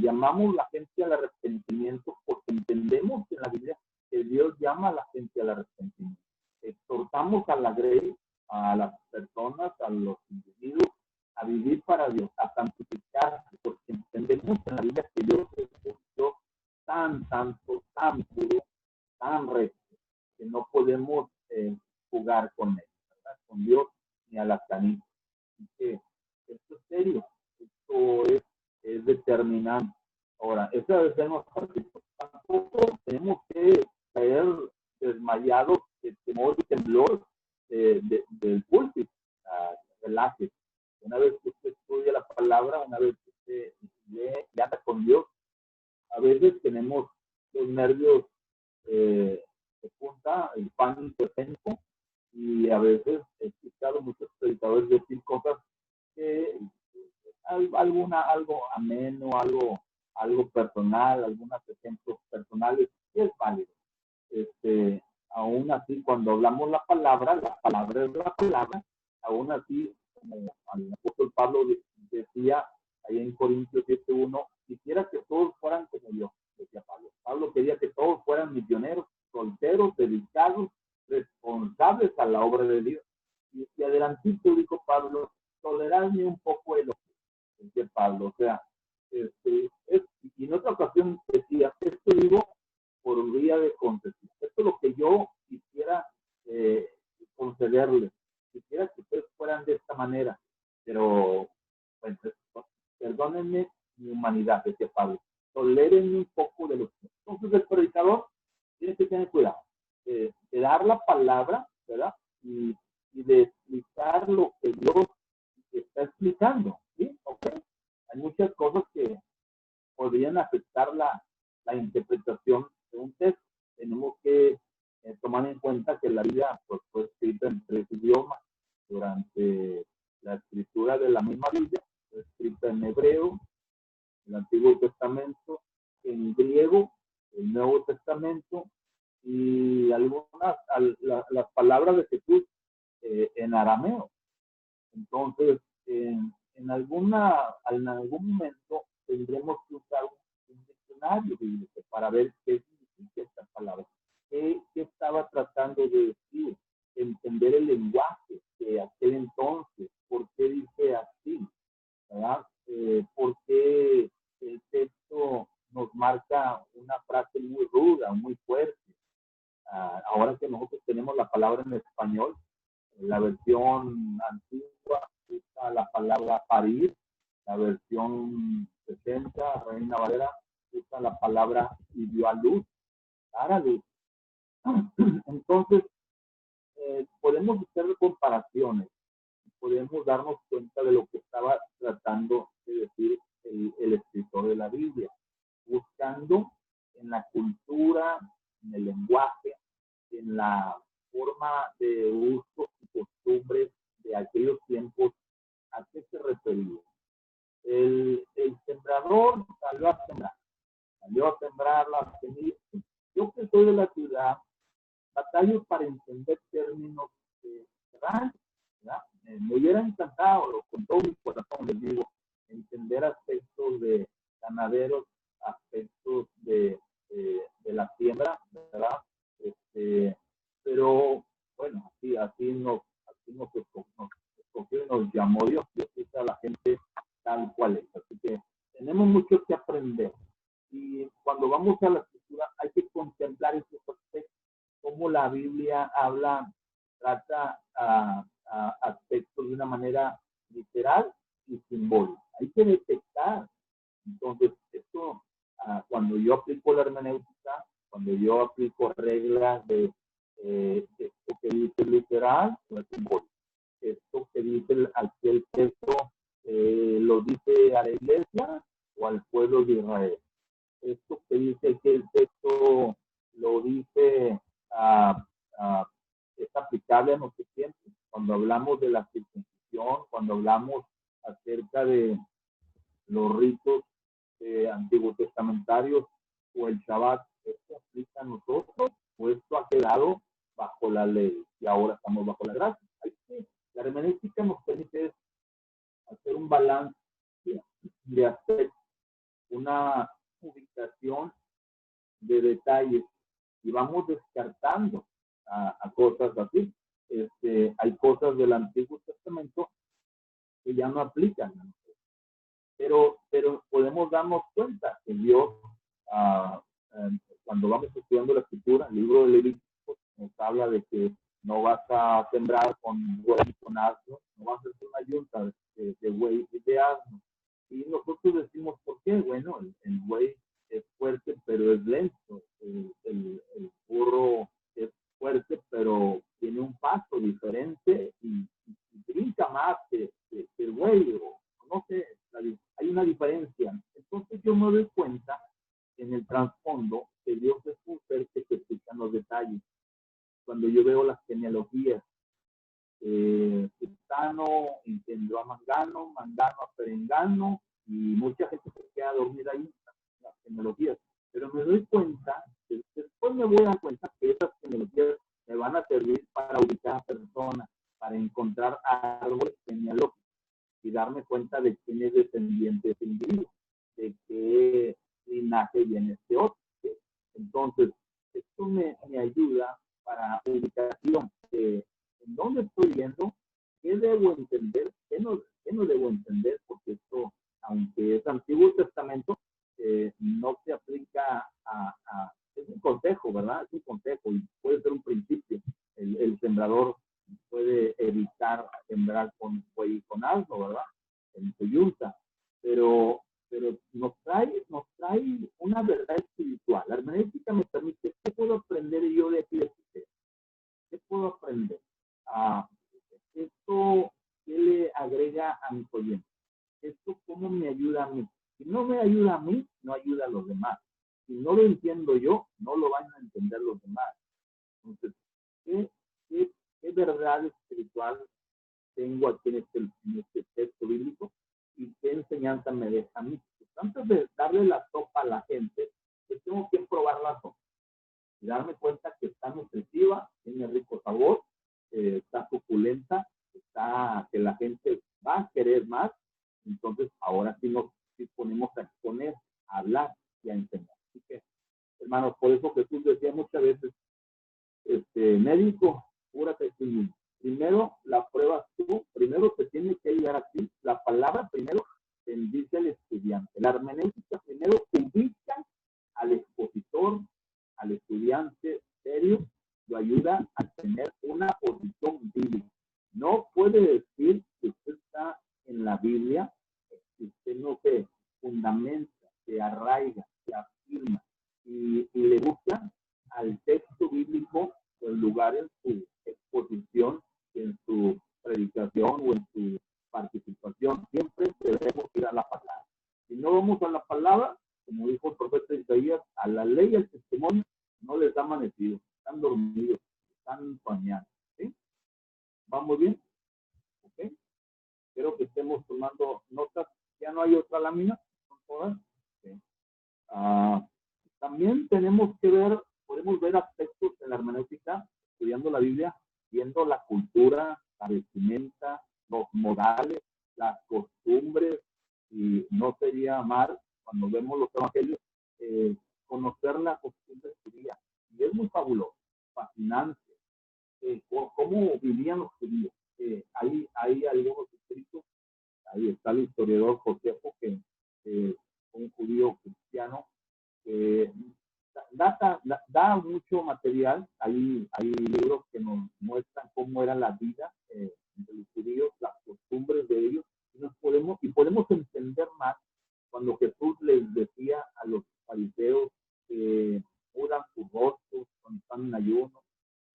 S1: Llamamos a la gente al arrepentimiento porque entendemos en la Biblia que Dios llama a la gente al arrepentimiento. Exhortamos a la grey, a las personas, a los individuos, a vivir para Dios, a santificarse, porque entendemos en la Biblia que Dios es un Dios tan santo, tan puro, tan recto, que no podemos jugar con él, ¿verdad? Con Dios ni a las canicas. Así que esto es serio, esto es determinante. Ahora, esa debe ser nuestra actitud. Tampoco tenemos que caer desmayados de temor y temblor del púlpito. Relaje. Una vez que usted estudia la palabra, una vez que usted lee y anda con Dios, a veces tenemos los nervios de punta, el pánico escénico, y a veces he escuchado muchos predicadores decir cosas que algo ameno, algo personal, algunos ejemplos personales, que es válido. Aún así, cuando hablamos la palabra es la palabra, aún así, como el apóstol Pablo decía ahí en Corintios 7:1, quisiera que todos fueran como yo, decía Pablo. Pablo quería que todos fueran misioneros, solteros, dedicados, responsables a la obra de Dios. Y adelantito dijo Pablo, toleradme un poco el decía Pablo, o sea, y en otra ocasión decía, esto digo por vía de concesión. Esto es lo que yo quisiera concederles. Quisiera que ustedes fueran de esta manera, pero pues, perdónenme mi humanidad, decía Pablo. Tolérenme un poco de lo que... Entonces el predicador tiene que tener cuidado de dar la palabra, ¿verdad? Y de explicar lo que Dios está explicando, ¿sí? ¿Okay? Hay muchas cosas que podrían afectar la interpretación de un texto. Tenemos que tomar en cuenta que la Biblia pues, fue escrita en 3 idiomas. Durante la escritura de la misma Biblia, fue escrita en hebreo, el Antiguo Testamento, en griego, el Nuevo Testamento, y algunas, las palabras de Jesús en arameo. Entonces, en algún momento tendremos que usar un diccionario para ver qué significa esta palabra, qué estaba tratando de decir, entender el lenguaje de aquel entonces, por qué dice así, ¿verdad? Por qué el texto nos marca una frase muy ruda, muy fuerte. Ahora que nosotros tenemos la palabra en español, la versión antigua usa la palabra parir, la versión 60, Reina Valera, usa la palabra y dio a luz, dar a luz. Entonces, podemos hacer comparaciones, podemos darnos cuenta de lo que estaba tratando de decir el escritor de la Biblia, buscando en la cultura, en el lenguaje, en la forma de uso y costumbres de aquellos tiempos, ¿a qué se refería? El sembrador salió a sembrar las semillas. Yo que soy de la ciudad, batallo para entender términos grandes, ¿verdad? Me hubiera encantado, con todo mi corazón les digo, entender aspectos de ganaderos, aspectos de la siembra, ¿verdad? Pero bueno, así nos escogió y nos llamó Dios a la gente tal cual es. Así que tenemos mucho que aprender. Y cuando vamos a la escritura hay que contemplar esos aspectos, cómo la Biblia trata aspectos de una manera literal y simbólica. Hay que detectar. Entonces, esto, cuando yo aplico la hermenéutica, cuando yo aplico reglas de esto que dice literal, no es simbólico. Esto que dice aquel texto lo dice a la iglesia o al pueblo de Israel. Esto que dice que el texto lo dice es aplicable a nuestro tiempo. Cuando hablamos de la circuncisión, cuando hablamos acerca de los ritos antiguos testamentarios o el Shabbat, ¿esto aplica a nosotros o esto ha quedado bajo la ley y ahora estamos bajo la gracia? La hermenéutica nos permite hacer un balance de aspectos, una ubicación de detalles y vamos descartando a cosas así. Hay cosas del Antiguo Testamento que ya no aplican, pero podemos darnos cuenta que Dios, cuando vamos estudiando la escritura, el libro de Levítico nos habla de que no vas a sembrar con buey y con asno, no vas a hacer una yunta de buey y de asno. Y nosotros decimos, ¿por qué? Bueno, el buey es fuerte, pero es lento. El burro es fuerte, pero tiene un paso diferente y brinca más que el buey. O no sé, hay una diferencia. Entonces yo me doy cuenta en el trasfondo que Dios es un ser que se fija en los detalles. Cuando yo veo las genealogías, Tritano engendró a Mangano, Mangano a Perengano, y mucha gente se queda dormida ahí en las genealogías. Pero me doy cuenta, después me voy a dar cuenta que esas genealogías me van a servir para ubicar a personas, para encontrar árboles genealógicos y darme cuenta de quién es descendiente de ese individuo, de qué linaje viene este otro. Entonces, esto me ayuda para ubicación en dónde estoy viendo, qué debo entender, qué no debo entender, porque esto, aunque es Antiguo Testamento, no se aplica es un consejo, ¿verdad? Es un consejo y puede ser un principio. El sembrador puede evitar sembrar con buey y con asno, ¿verdad? En su yunta, pero nos trae una verdad espiritual. La hermenéutica me permite, ¿qué puedo aprender yo de aquí de usted? ¿Qué puedo aprender? Esto, ¿qué le agrega a mis oyentes? Esto, ¿cómo me ayuda a mí? Si no me ayuda a mí, no ayuda a los demás. Si no lo entiendo yo, no lo van a entender los demás. Entonces, ¿qué verdad espiritual tengo aquí en este texto bíblico y qué enseñanza me deja a mí? Pues antes de darle la sopa a la gente, pues tengo que probar la sopa y darme cuenta que está nutritiva, tiene rico sabor, está suculenta, que la gente va a querer más. Entonces, ahora sí nos disponemos a exponer, a hablar y a enseñar. Así que, hermanos, por eso Jesús decía muchas veces, médico, cúrate tú mismo. Primero la pruebas tú, primero te tiene que ayudar a ti. La palabra primero bendice al estudiante. La hermenéutica primero ubica al expositor, al estudiante serio, lo ayuda a tener una posición bíblica. No puede decir que usted está en la Biblia, que usted no se fundamenta, se arraiga, se afirma y le busca al texto bíblico el lugar en su exposición, en su predicación o en su participación. Siempre debemos ir a la palabra. Si no vamos a la palabra, como dijo el profeta Isaías, a la ley y al testimonio no les ha amanecido, están dormidos, están soñando. ¿Sí? ¿Vamos bien? ¿Ok? Espero que estemos tomando notas. Ya no hay otra lámina, son todas. ¿Sí? También podemos ver aspectos en la hermenéutica, estudiando la Biblia, viendo la cultura, la vestimenta, los modales, las costumbres, y no sería mal, cuando vemos los evangelios, conocer la costumbre judía. Y es muy fabuloso, fascinante, cómo vivían los judíos. Hay algunos escritos, ahí está el historiador Josefo, que un judío cristiano, da mucho material. Hay libros que nos muestran cómo era la vida de los judíos, las costumbres de ellos, y podemos entender más cuando Jesús les decía a los fariseos que mudan sus rostros cuando están en ayuno,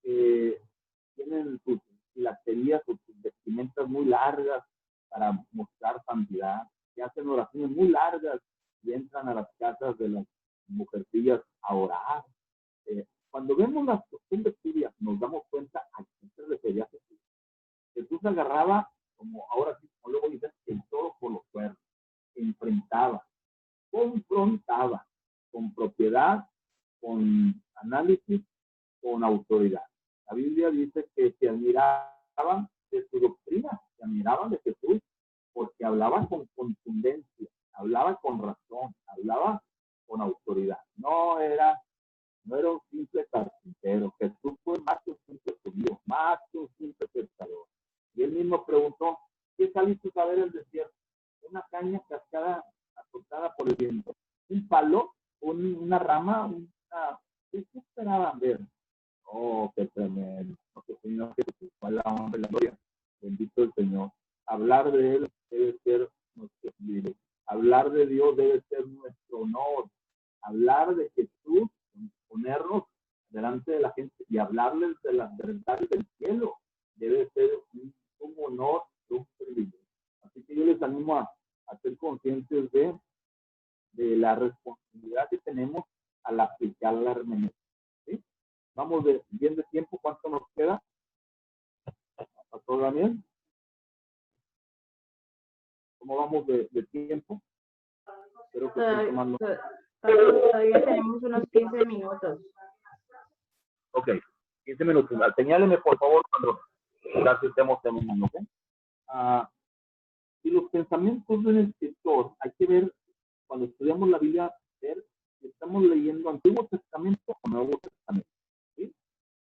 S1: que tienen sus filacterías o sus vestimentas muy largas para mostrar santidad, que hacen oraciones muy largas y entran a las casas de las mujercillas a orar. Cuando vemos las costumbres judías, nos damos cuenta a qué se refería Jesús. Jesús agarraba, como ahora sí, como luego dice, el toro por los cuernos, enfrentaba, confrontaba con propiedad, con análisis, con autoridad. La Biblia dice que se admiraban de su doctrina, se admiraban de Jesús, porque hablaba con contundencia, hablaba con razón, hablaba con autoridad. No era un simple carpintero. Jesús fue más que un simple judío, más que un simple pescador. Y él mismo preguntó, ¿qué saliste a ver el desierto? Una caña cascada, azotada por el viento. Un palo, una rama, ¿qué esperaban ver? Oh, qué tremendo. Porque Señor Jesús, la honra y la gloria. Bendito el Señor. Hablar de Él debe ser nuestro líder. Hablar de Dios debe ser nuestro honor. Hablar de Jesús, ponernos delante de la gente y hablarles de las verdades del cielo debe ser un honor, un privilegio. Así que yo les animo a ser conscientes de la responsabilidad que tenemos al aplicar la hermenéutica. ¿Sí? Vamos bien de tiempo, ¿cuánto nos queda? ¿Todo bien? ¿Cómo vamos de tiempo? Espero que estén tomando.
S4: Todavía tenemos unos 15 minutos.
S1: Ok, 15 minutos. Señáleme, por favor, cuando casi estemos terminando, ¿ok? Y los pensamientos del escritor, hay que ver, cuando estudiamos la Biblia, ver si estamos leyendo Antiguo Testamento o Nuevo Testamento. ¿Sí?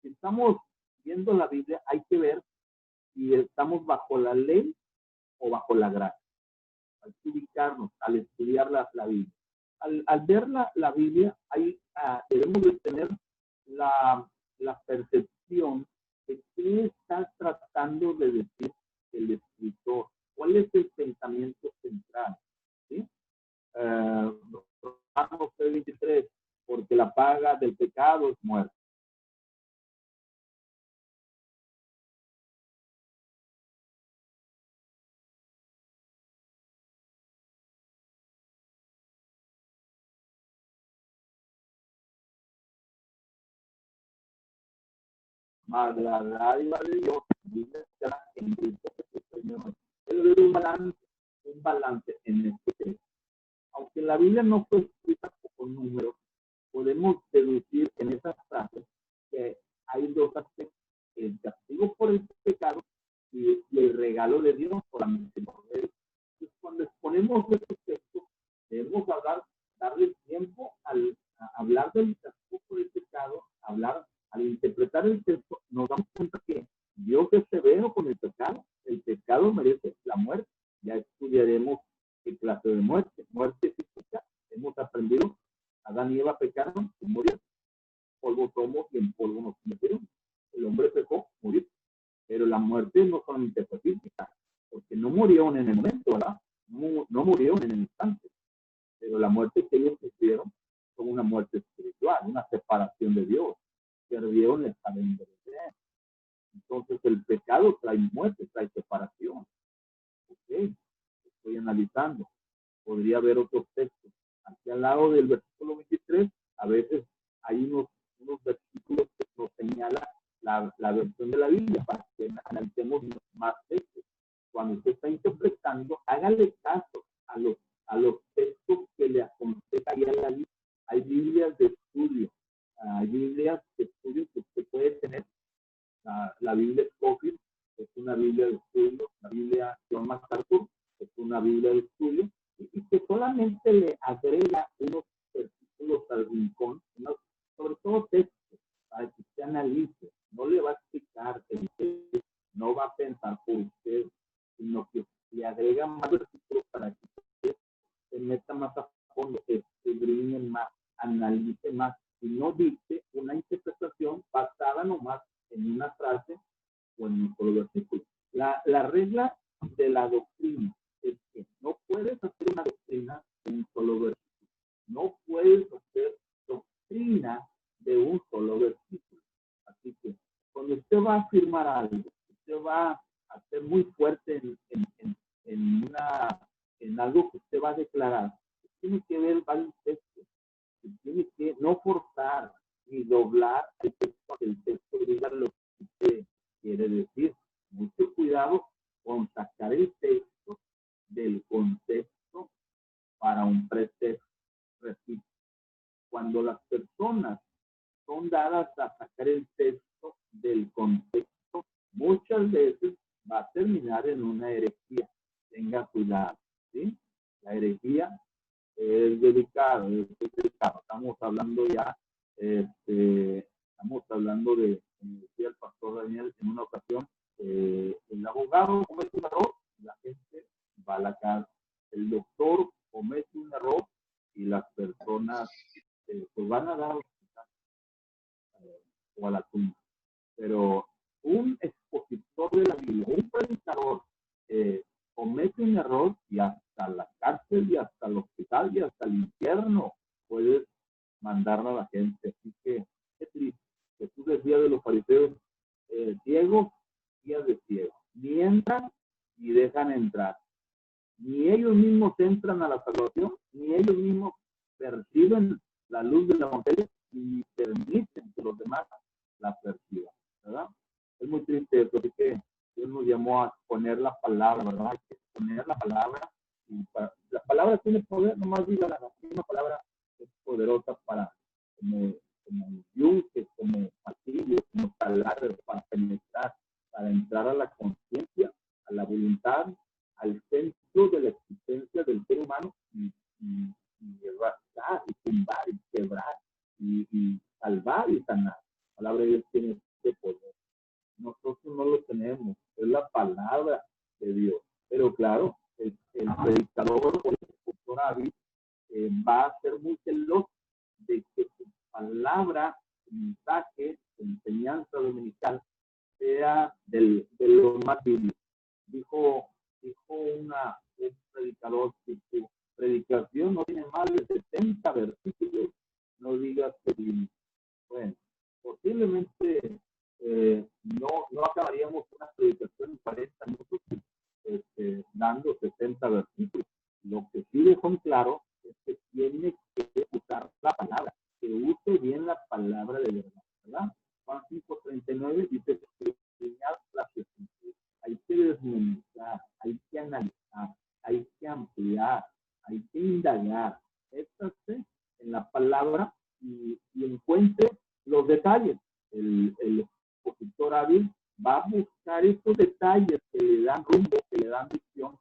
S1: Si estamos viendo la Biblia, hay que ver si estamos bajo la ley o bajo la gracia. Hay que ubicarnos al estudiar la Biblia. Al ver la Biblia, debemos de tener la percepción de qué está tratando de decir el escritor. ¿Cuál es el pensamiento central? ¿Sí? Romanos 3:23, porque la paga del pecado es muerte. Más la dádiva de Dios vive en Cristo Jesús, Señor. Debe haber un balance en este texto. Aunque la Biblia no fue escrita con números, podemos deducir en esas frases que hay dos aspectos: el castigo por el pecado y el regalo de Dios por la misericordia de Dios. Entonces, cuando exponemos estos textos, debemos darle tiempo a hablar del castigo por el pecado, al interpretar el texto, nos damos cuenta que Dios es severo con el pecado merece la muerte. Ya estudiaremos qué clase de muerte. Muerte física, hemos aprendido, Adán y Eva pecaron y murieron. Polvo somos y en polvo nos convirtieron. El hombre pecó, murió. Pero la muerte no solamente fue física, porque no murieron en el momento, ¿verdad? No murieron en el instante. Pero la muerte que ellos sufrieron fue una muerte espiritual, una separación de Dios. Perdieron el saber de Dios. Entonces el pecado trae muerte, trae separación. Ok, estoy analizando. Podría haber otros textos. Aquí al lado del versículo 23, a veces hay unos versículos que nos señala la versión de la Biblia para que analicemos más textos. Cuando usted está interpretando, hágale caso a los textos que le aconseja ahí en la Biblia. Hay Biblias de estudio, hay Biblias de estudio que usted puede tener. La Biblia Scofield es una Biblia de estudio, la Biblia John MacArthur es una Biblia de estudio, y que solamente le agrega unos versículos al rincón, sobre todo textos, para que usted analice. No le va a explicar, no va a pensar por usted, sino que le agrega más versículos para que usted se meta más a fondo, escudriñe más, analice más, y no dicte una interpretación basada nomás en una frase o en un solo versículo. La regla de la doctrina es que no puedes hacer una doctrina en un solo versículo. No puedes hacer doctrina de un solo versículo. Así que cuando usted va a afirmar algo, usted va a ser muy fuerte en algo que usted va a declarar, tiene que ver varios textos. Tiene que no forzar ni doblar el texto, que el texto diga lo que usted quiere decir. Mucho cuidado con sacar el texto del contexto para un pretexto. Repito, cuando las personas son dadas a sacar el texto del contexto, muchas veces va a terminar en una herejía. tenga cuidado, ¿sí? La herejía es delicado, Estamos hablando ya, estamos hablando de, como decía el pastor Daniel en una ocasión, el abogado comete un error, la gente va a la cárcel. El doctor comete un error y las personas pues van a dar o a la tumba. Pero un expositor de la Biblia, un predicador, comete un error y hasta la cárcel y hasta el hospital y hasta el infierno puedes mandar a la gente. Así que, qué triste. Jesús decía de los fariseos, ciegos, guías de ciegos. Ni entran ni dejan entrar. Ni ellos mismos entran a la salvación, ni ellos mismos perciben la luz de la evangelio, ni permiten que los demás la perciban, ¿verdad? Es muy triste eso, así que Dios nos llamó a poner la palabra, ¿verdad? Hay que poner la palabra. La palabra tiene poder, nomás diga una palabra es poderosa para, como yunque, como martillo, como taladro, para penetrar, para entrar a la conciencia, a la voluntad, al centro de la existencia del ser humano y rascar, y tumbar, y quebrar, y salvar y sanar. La palabra de Dios tiene ese poder. Nosotros no lo tenemos, es la palabra de Dios. Pero claro, el predicador o el pastor hábil va a ser muy celoso de que su palabra, su mensaje, su enseñanza dominical sea de lo más bíblico. Dijo un predicador que su predicación no tiene más de 70 versículos, no digas que bíblico. Bueno, posiblemente no acabaríamos una predicación en 40 minutos dando 60 versículos. Lo que sí dejó en claro es que tiene que usar la palabra, que use bien la palabra de verdad, ¿verdad? Juan 5:39 dice que hay que desmenuzar, hay que analizar, hay que ampliar, hay que indagar. Éstase en la palabra y encuentre los detalles. El expositor hábil va a buscar estos detalles que le dan rumbo, que le dan visión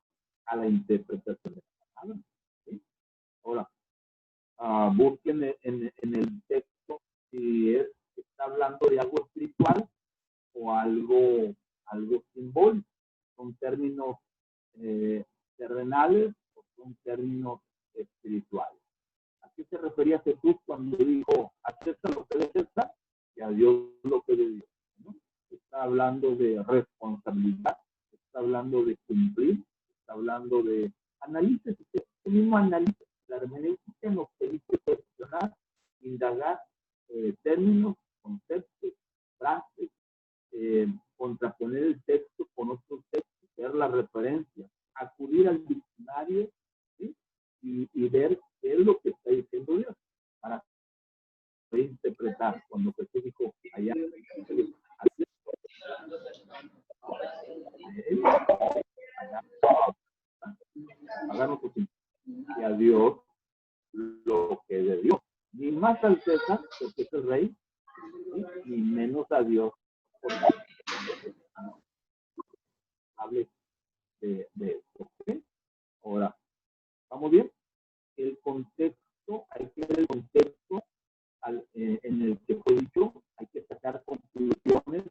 S1: a la interpretación de la palabra. ¿Sí? Ahora, busquen en el texto si está hablando de algo espiritual o algo simbólico. Son términos terrenales o son términos espirituales. ¿A qué se refería Jesús cuando dijo a César lo que de César y a Dios lo que de Dios? ¿No? Está hablando de responsabilidad, está hablando de cumplir, está hablando de análisis. Usted mismo analiza. La hermenéutica nos permite cuestionar, indagar términos, conceptos, frases, contraponer el texto con otros textos, ver la referencia, acudir al diccionario, ¿sí? y ver qué es lo que está diciendo Dios para poder interpretar. Cuando Jesús dijo allá, háganos y a Dios lo que de Dios. Ni más al César, porque es el rey, ¿sí? Ni menos a Dios, porque hable de esto. ¿Sí? Ahora, ¿estamos bien? El contexto, hay que ver el contexto en el que fue dicho, hay que sacar conclusiones,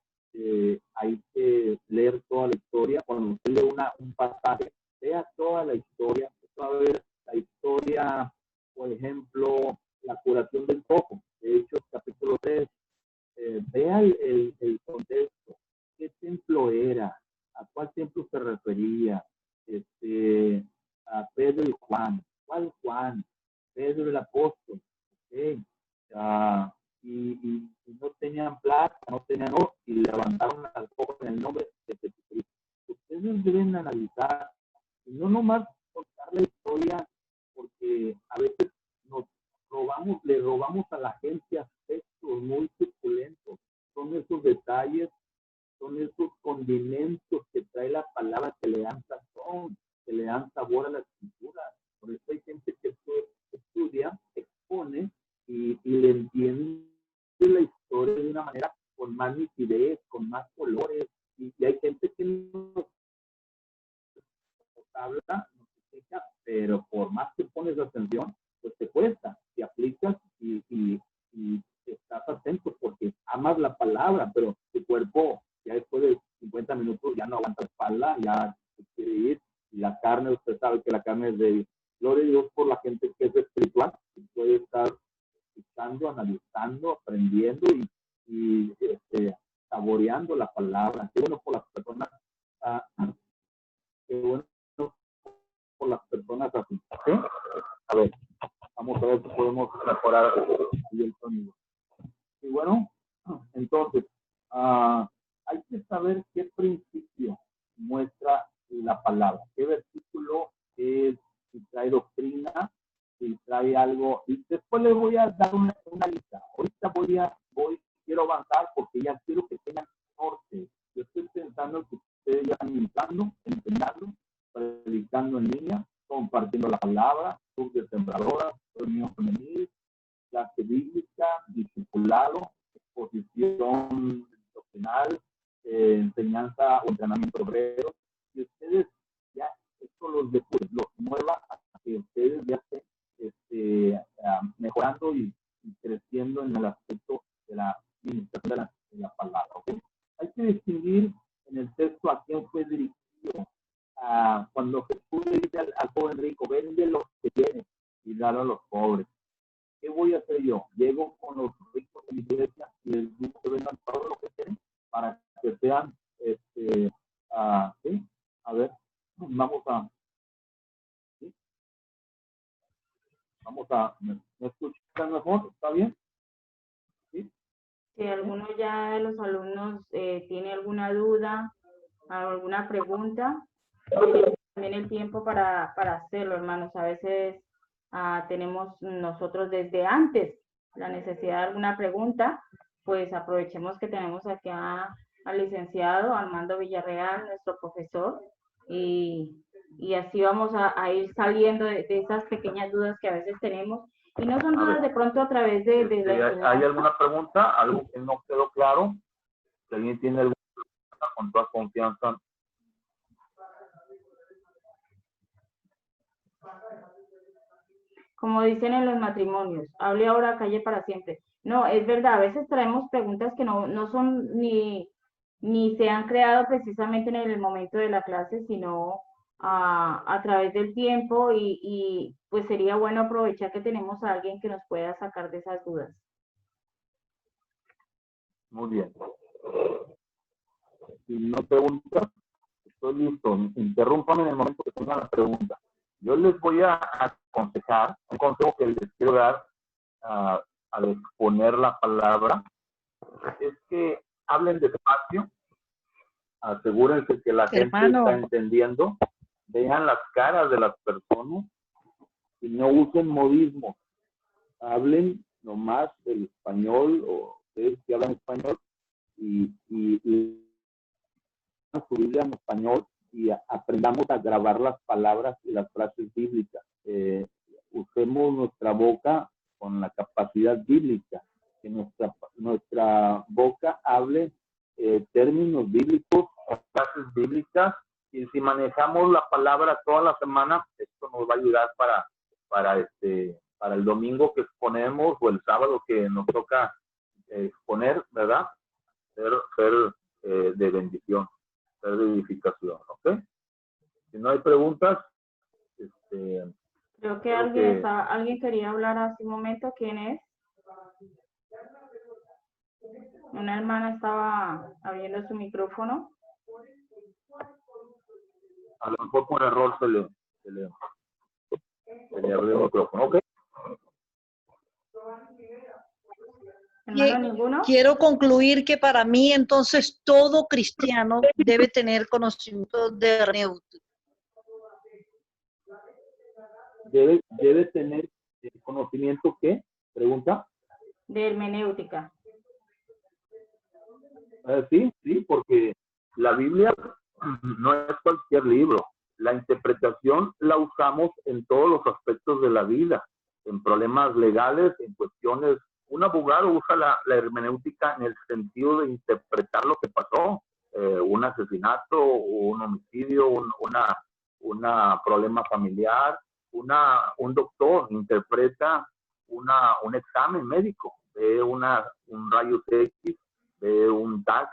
S1: hay que leer toda la historia. Cuando usted lee un pasaje, lea toda la historia. Va a ver la historia, por ejemplo, la curación del cojo, de Hechos capítulo 3. Vea el contexto, qué templo era, a cuál templo se refería, a Pedro y Juan. ¿Cuál Juan? Pedro el apóstol. Okay. Y no tenían plata, no tenían oro, y levantaron al cojo en el nombre de Jesucristo. Ustedes deben analizar, y no nomás contar la historia, porque a veces le robamos a la gente aspectos muy suculentos. Son esos detalles, son esos condimentos que trae la palabra que le dan sazón, que le dan sabor a la escritura. Por eso hay gente que estudia, expone y le entiende la historia de una manera con más nitidez, con más colores. Y hay gente que nos habla amas la palabra, pero tu cuerpo ya después de 50 minutos ya no aguanta la espalda, ya se quiere ir, y la carne, usted sabe que la carne es débil. Gloria a Dios por la gente que es espiritual, que puede estar escuchando, analizando, aprendiendo y saboreando la palabra. Qué bueno por las personas, qué bueno por las personas así. ¿Sí? A ver, vamos a ver si podemos mejorar el sonido. Y bueno, entonces, hay que saber qué principio muestra la palabra, qué versículo es, si trae doctrina, si trae algo, y después les voy a dar una lista. Ahorita quiero avanzar porque ya quiero que tengan norte. Yo estoy pensando que ustedes ya están enseñando, predicando en línea, compartiendo la palabra, club de sembradoras, reunión femenil, clase bíblica, discipulado, exposición doctrinal, enseñanza o entrenamiento obrero. Y ustedes ya, esto los mueva a que ustedes ya estén mejorando y creciendo en el aspecto de la administración de la palabra. ¿Okay? Hay que distinguir en el texto a quién fue dirigido. Cuando Jesús le dice al joven rico, vende lo que tienes y dalo a los pobres. ¿Qué voy a hacer yo? Llego con los ricos de mi iglesia y les digo que vendan todo lo que tienen para que sean, ¿sí? A ver, vamos a, ¿me escuchan mejor? ¿Está bien? ¿Sí?
S4: Si alguno ya de los alumnos tiene alguna duda, alguna pregunta, también el tiempo para hacerlo, hermanos. A veces tenemos nosotros desde antes la necesidad de alguna pregunta, pues aprovechemos que tenemos aquí al licenciado Armando Villarreal, nuestro profesor, y así vamos a ir saliendo de esas pequeñas dudas que a veces tenemos, y no son dudas de pronto a través de la enseñanza.
S1: ¿Hay alguna pregunta? ¿Algo que no quedó claro? Si alguien tiene alguna pregunta, con toda confianza.
S4: Como dicen en los matrimonios, hable ahora, calle para siempre. No, es verdad, a veces traemos preguntas que no son ni se han creado precisamente en el momento de la clase, sino a través del tiempo, y pues sería bueno aprovechar que tenemos a alguien que nos pueda sacar de esas dudas.
S1: Muy bien. Si no preguntas, estoy listo. Interrúmpame en el momento que tengan la pregunta. Yo les voy a aconsejar, un consejo que les quiero dar al exponer la palabra, es que hablen despacio, asegúrense que la gente está entendiendo, vean las caras de las personas y no usen modismos. Hablen nomás el español, o ustedes que hablan español, y su Biblia en español, y aprendamos a grabar las palabras y las frases bíblicas. Usemos nuestra boca con la capacidad bíblica, que nuestra boca hable términos bíblicos, frases bíblicas, y si manejamos la palabra toda la semana, esto nos va a ayudar para el domingo que exponemos, o el sábado que nos toca exponer, ¿verdad? Ser de bendición, ser de edificación, ¿ok? Si no hay preguntas,
S4: creo que alguien quería hablar hace un momento. ¿Quién es? Una hermana estaba abriendo su micrófono.
S1: A lo mejor por error se le abrió el micrófono, ¿ok?
S4: Hermano, ¿ninguno?
S5: Quiero concluir que para mí entonces todo cristiano debe tener conocimiento de hermenéutica.
S1: Debe tener conocimiento, ¿qué? ¿Pregunta?
S4: De hermenéutica.
S1: Sí, porque la Biblia no es cualquier libro. La interpretación la usamos en todos los aspectos de la vida, en problemas legales, en cuestiones. Un abogado usa la hermenéutica en el sentido de interpretar lo que pasó, un asesinato, un homicidio, un problema familiar. Un doctor interpreta un examen médico, un rayo X ve un tag,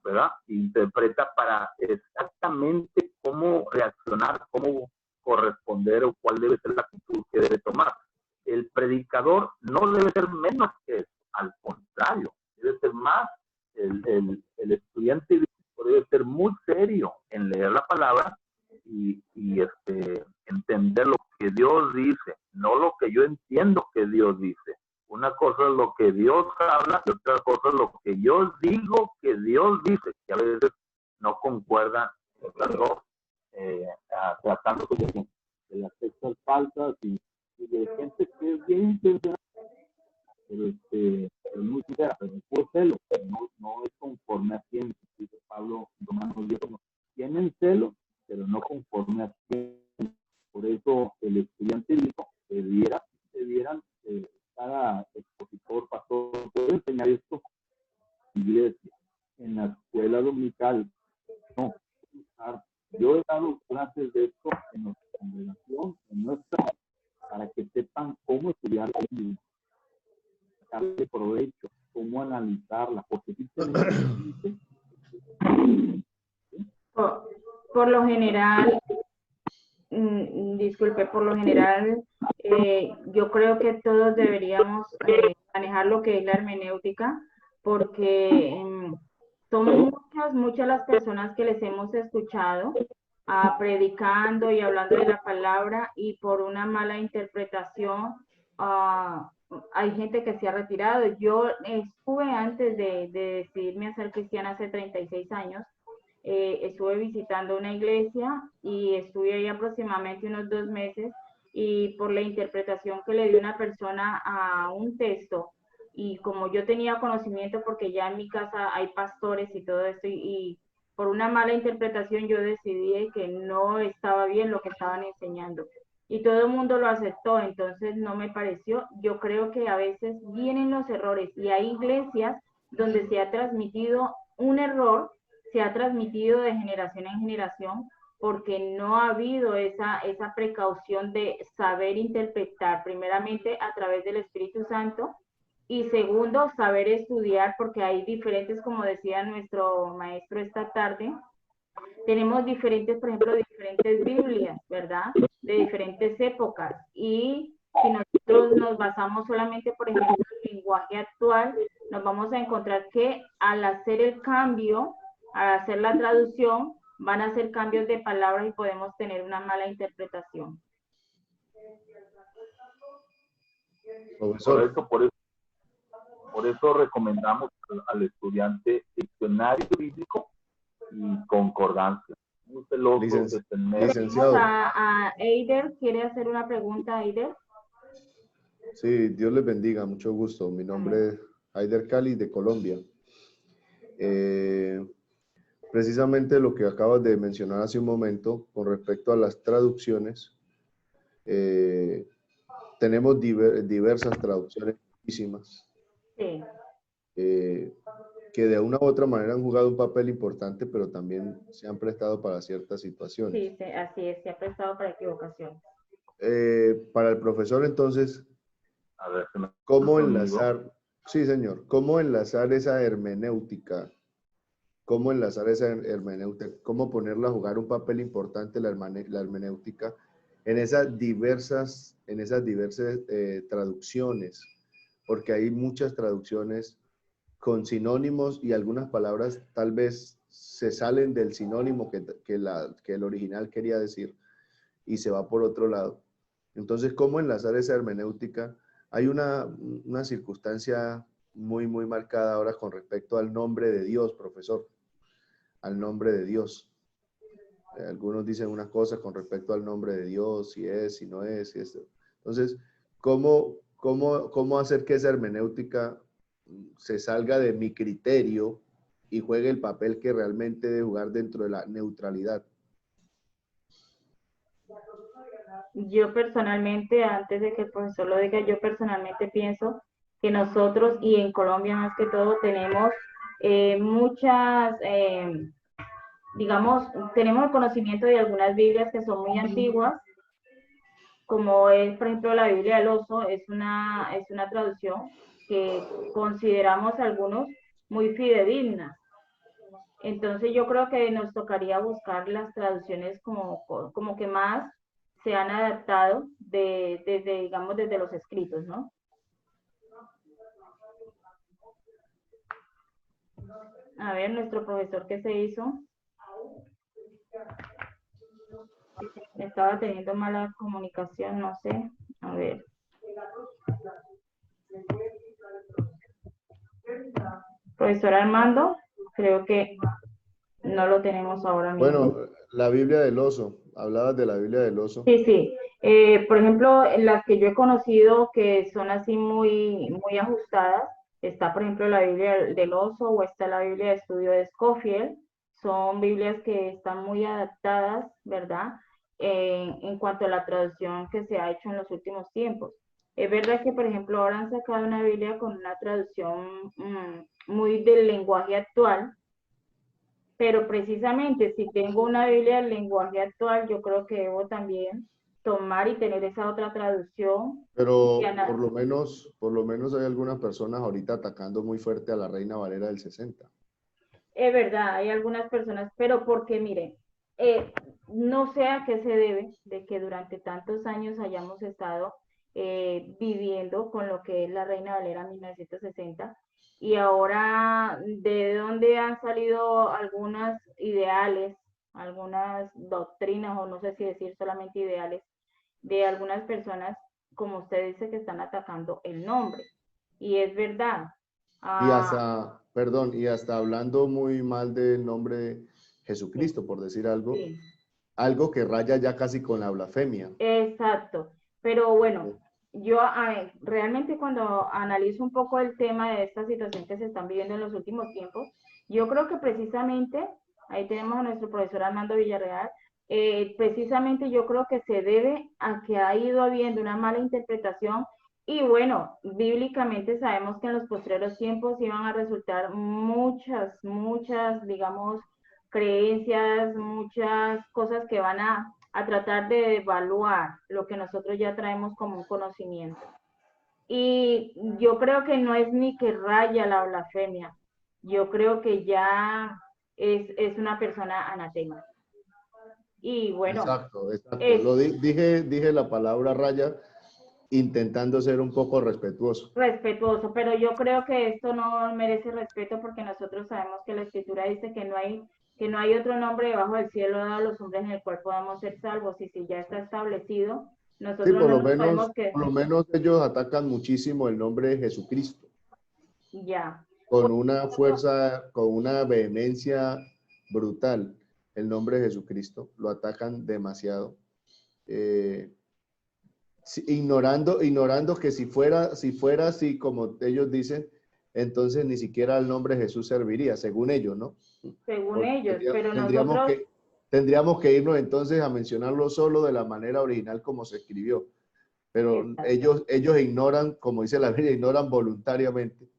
S1: ¿verdad? Interpreta para exactamente cómo reaccionar, cómo corresponder o cuál debe ser la actitud que debe tomar. El predicador no debe ser menos que eso, al contrario, debe ser más. El estudiante debe ser muy serio en leer la palabra y entender lo que Dios dice, no lo que yo entiendo que Dios dice. Una cosa es lo que Dios habla y otra cosa es lo que yo digo que Dios dice, que a veces no concuerdan las dos, tratándose de las textas falsas y de gente que es bien intencionada, pero es muy sincera, pero es por celo, no es conforme a quien, dice Pablo en Romanos 10, tienen celo, pero no conforme a quien. Por eso el estudiante dijo que debieran cada expositor, pastor, puede enseñar esto en la iglesia, en la escuela dominical. No, yo he dado clases de esto en nuestra congregación, para que sepan cómo estudiar la Biblia, sacarle provecho, cómo analizarla, porque si
S4: por lo general, disculpe, por lo general, yo creo que todos deberíamos manejar lo que es la hermenéutica, porque son muchas las personas que les hemos escuchado predicando y hablando de la palabra, y por una mala interpretación hay gente que se ha retirado. Yo estuve, antes de decidirme a ser cristiana hace 36 años, estuve visitando una iglesia y estuve ahí aproximadamente unos 2 meses, y por la interpretación que le dio una persona a un texto, y como yo tenía conocimiento porque ya en mi casa hay pastores y todo esto, y por una mala interpretación yo decidí que no estaba bien lo que estaban enseñando, y todo el mundo lo aceptó, entonces no me pareció. Yo creo que a veces vienen los errores, y hay iglesias donde se ha transmitido un error, se ha transmitido de generación en generación, porque no ha habido esa precaución de saber interpretar, primeramente a través del Espíritu Santo, y segundo, saber estudiar, porque hay diferentes, como decía nuestro maestro esta tarde, tenemos diferentes, por ejemplo, diferentes Biblias, ¿verdad? De diferentes épocas, y si nosotros nos basamos solamente, por ejemplo, en el lenguaje actual, nos vamos a encontrar que al hacer el cambio, al hacer la traducción, van a hacer cambios de palabras y podemos tener una mala interpretación.
S3: Profesor.
S1: Por eso recomendamos al estudiante diccionario bíblico y concordancia. Muy celoso de tener.
S3: Licenciado.
S4: A Eider, ¿quiere hacer una pregunta, Eider?
S3: Sí, Dios les bendiga, mucho gusto. Mi nombre es Eider Cali, de Colombia. Precisamente lo que acabas de mencionar hace un momento con respecto a las traducciones, tenemos diversas traducciones, muchísimas,
S4: Sí.
S3: que de una u otra manera han jugado un papel importante, pero también se han prestado para ciertas situaciones.
S4: Sí, así es, se ha prestado para equivocación.
S3: Para el profesor, entonces,
S1: A ver,
S3: ¿cómo enlazar? Sí, señor. ¿Cómo enlazar esa hermenéutica? ¿Cómo enlazar esa hermenéutica? ¿Cómo ponerla a jugar un papel importante la hermenéutica en esas diversas traducciones? Porque hay muchas traducciones con sinónimos y algunas palabras tal vez se salen del sinónimo que el original quería decir y se va por otro lado. Entonces, ¿cómo enlazar esa hermenéutica? Hay una circunstancia muy marcada ahora con respecto al nombre de Dios, profesor, al nombre de Dios. Algunos dicen unas cosas con respecto al nombre de Dios, si es, si no es, si es. Entonces, ¿cómo hacer que esa hermenéutica se salga de mi criterio y juegue el papel que realmente debe jugar dentro de la neutralidad?
S4: Yo personalmente, antes de que el profesor lo diga, yo personalmente pienso que nosotros, y en Colombia más que todo, tenemos muchas, digamos, tenemos el conocimiento de algunas Biblias que son muy antiguas, como es, por ejemplo, la Biblia del Oso, es una traducción que consideramos algunos muy fidedignas. Entonces yo creo que nos tocaría buscar las traducciones como que más se han adaptado digamos, desde los escritos, ¿no? A ver, nuestro profesor, ¿qué se hizo? Estaba teniendo mala comunicación, no sé. A ver. Profesor Armando, creo que no lo tenemos ahora mismo.
S3: Bueno, la Biblia del oso. Hablabas de la Biblia del oso.
S4: Sí, sí. Por ejemplo, las que yo he conocido que son así muy, muy ajustadas, está por ejemplo la Biblia del oso o está la Biblia de estudio de Scofield. Son Biblias que están muy adaptadas, ¿verdad? En cuanto a la traducción que se ha hecho en los últimos tiempos. Es verdad que, por ejemplo, ahora han sacado una Biblia con una traducción muy del lenguaje actual, pero precisamente si tengo una Biblia del lenguaje actual, yo creo que debo también tomar y tener esa otra traducción.
S3: Pero por lo menos hay algunas personas ahorita atacando muy fuerte a la Reina Valera del 60.
S4: Es verdad, hay algunas personas, pero porque miren, no sé a qué se debe de que durante tantos años hayamos estado viviendo con lo que es la Reina Valera 1960 y ahora de dónde han salido algunas ideales, algunas doctrinas o no sé si decir solamente ideales de algunas personas, como usted dice, que están atacando el nombre. Y es verdad.
S3: Y hasta, perdón, y hasta hablando muy mal del nombre de Jesucristo, por decir algo,
S4: Sí.
S3: algo que raya ya casi con la blasfemia.
S4: Exacto, pero bueno, yo realmente cuando analizo un poco el tema de esta situación que se están viviendo en los últimos tiempos, yo creo que precisamente, ahí tenemos a nuestro profesor Armando Villarreal, precisamente yo creo que se debe a que ha ido habiendo una mala interpretación y bueno, bíblicamente sabemos que en los postreros tiempos iban a resultar muchas, digamos, creencias, muchas cosas que van a tratar de evaluar lo que nosotros ya traemos como un conocimiento. Y yo creo que no es ni que raya la blasfemia, yo creo que ya es una persona anatema. Y bueno,
S3: Exacto. Dije la palabra raya intentando ser un poco respetuoso.
S4: respetuoso, pero yo creo que esto no merece respeto porque nosotros sabemos que la escritura dice que no hay otro nombre debajo del cielo dado a los hombres en el cual podamos ser salvos, y si ya está establecido, nosotros
S3: Sí,
S4: no nos podemos que
S3: por lo menos ellos atacan muchísimo el nombre de Jesucristo,
S4: ya.
S3: con una fuerza, con una vehemencia brutal. El nombre de Jesucristo lo atacan demasiado. Ignorando que si fuera así como ellos dicen, entonces ni siquiera el nombre de Jesús serviría, según ellos, ¿no?
S4: Según
S3: Porque
S4: ellos, pero nosotros,
S3: tendríamos que irnos entonces a mencionarlo solo de la manera original como se escribió. Pero
S4: exacto,
S3: ellos ignoran, como dice la Biblia, ignoran voluntariamente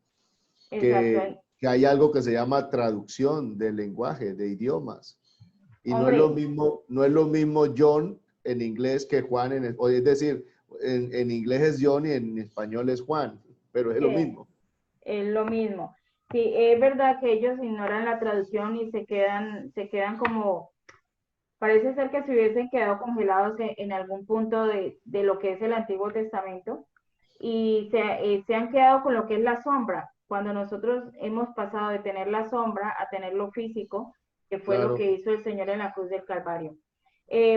S4: exacto.
S3: que hay algo que se llama traducción del lenguaje, de idiomas. Y
S4: Hombre,
S3: no es lo mismo John en inglés que Juan es decir, en inglés es John y en español es Juan, pero es lo mismo.
S4: es lo mismo. Sí, es verdad que ellos ignoran la traducción y se quedan como, parece ser que se hubiesen quedado congelados en algún punto de lo que es el Antiguo Testamento y se han quedado con lo que es la sombra, cuando nosotros hemos pasado de tener la sombra a tener lo físico, que fue lo
S3: Claro.
S4: que hizo el Señor en la cruz del Calvario.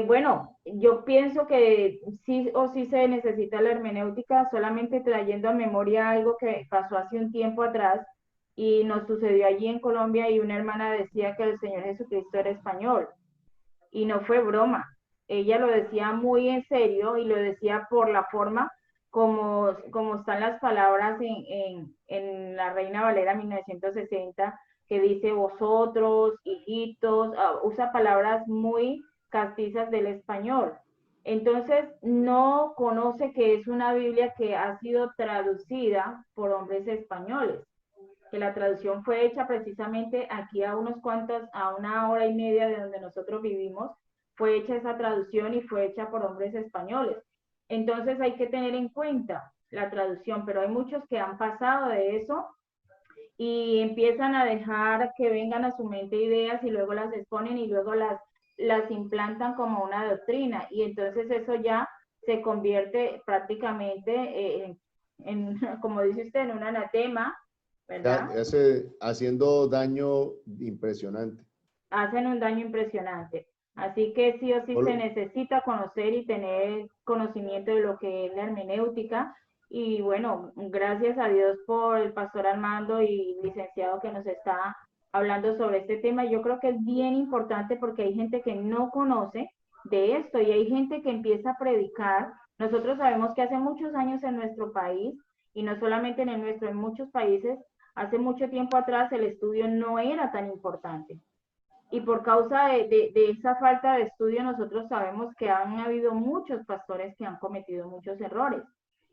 S4: Bueno, yo pienso que sí o sí se necesita la hermenéutica, solamente trayendo a memoria algo que pasó hace un tiempo atrás y nos sucedió allí en Colombia y una hermana decía que el Señor Jesucristo era español y no fue broma. Ella lo decía muy en serio y lo decía por la forma como están las palabras en la Reina Valera 1960, que dice vosotros, hijitos, usa palabras muy castizas del español. Entonces, no conoce que es una Biblia que ha sido traducida por hombres españoles, que la traducción fue hecha precisamente aquí a una hora y media de donde nosotros vivimos, fue hecha esa traducción y fue hecha por hombres españoles. Entonces hay que tener en cuenta la traducción, pero hay muchos que han pasado de eso y empiezan a dejar que vengan a su mente ideas y luego las exponen y luego las implantan como una doctrina y entonces eso ya se convierte prácticamente como dice usted, en un anatema, ¿verdad?
S3: Haciendo daño impresionante.
S4: Hacen un daño impresionante. Así que sí o sí se necesita conocer y tener conocimiento de lo que es la hermenéutica. Y bueno, gracias a Dios por el pastor Armando y licenciado que nos está hablando sobre este tema. Yo creo que es bien importante porque hay gente que no conoce de esto y hay gente que empieza a predicar. Nosotros sabemos que hace muchos años en nuestro país, y no solamente en el nuestro, en muchos países, hace mucho tiempo atrás el estudio no era tan importante. Y por causa de esa falta de estudio, nosotros sabemos que han habido muchos pastores que han cometido muchos errores.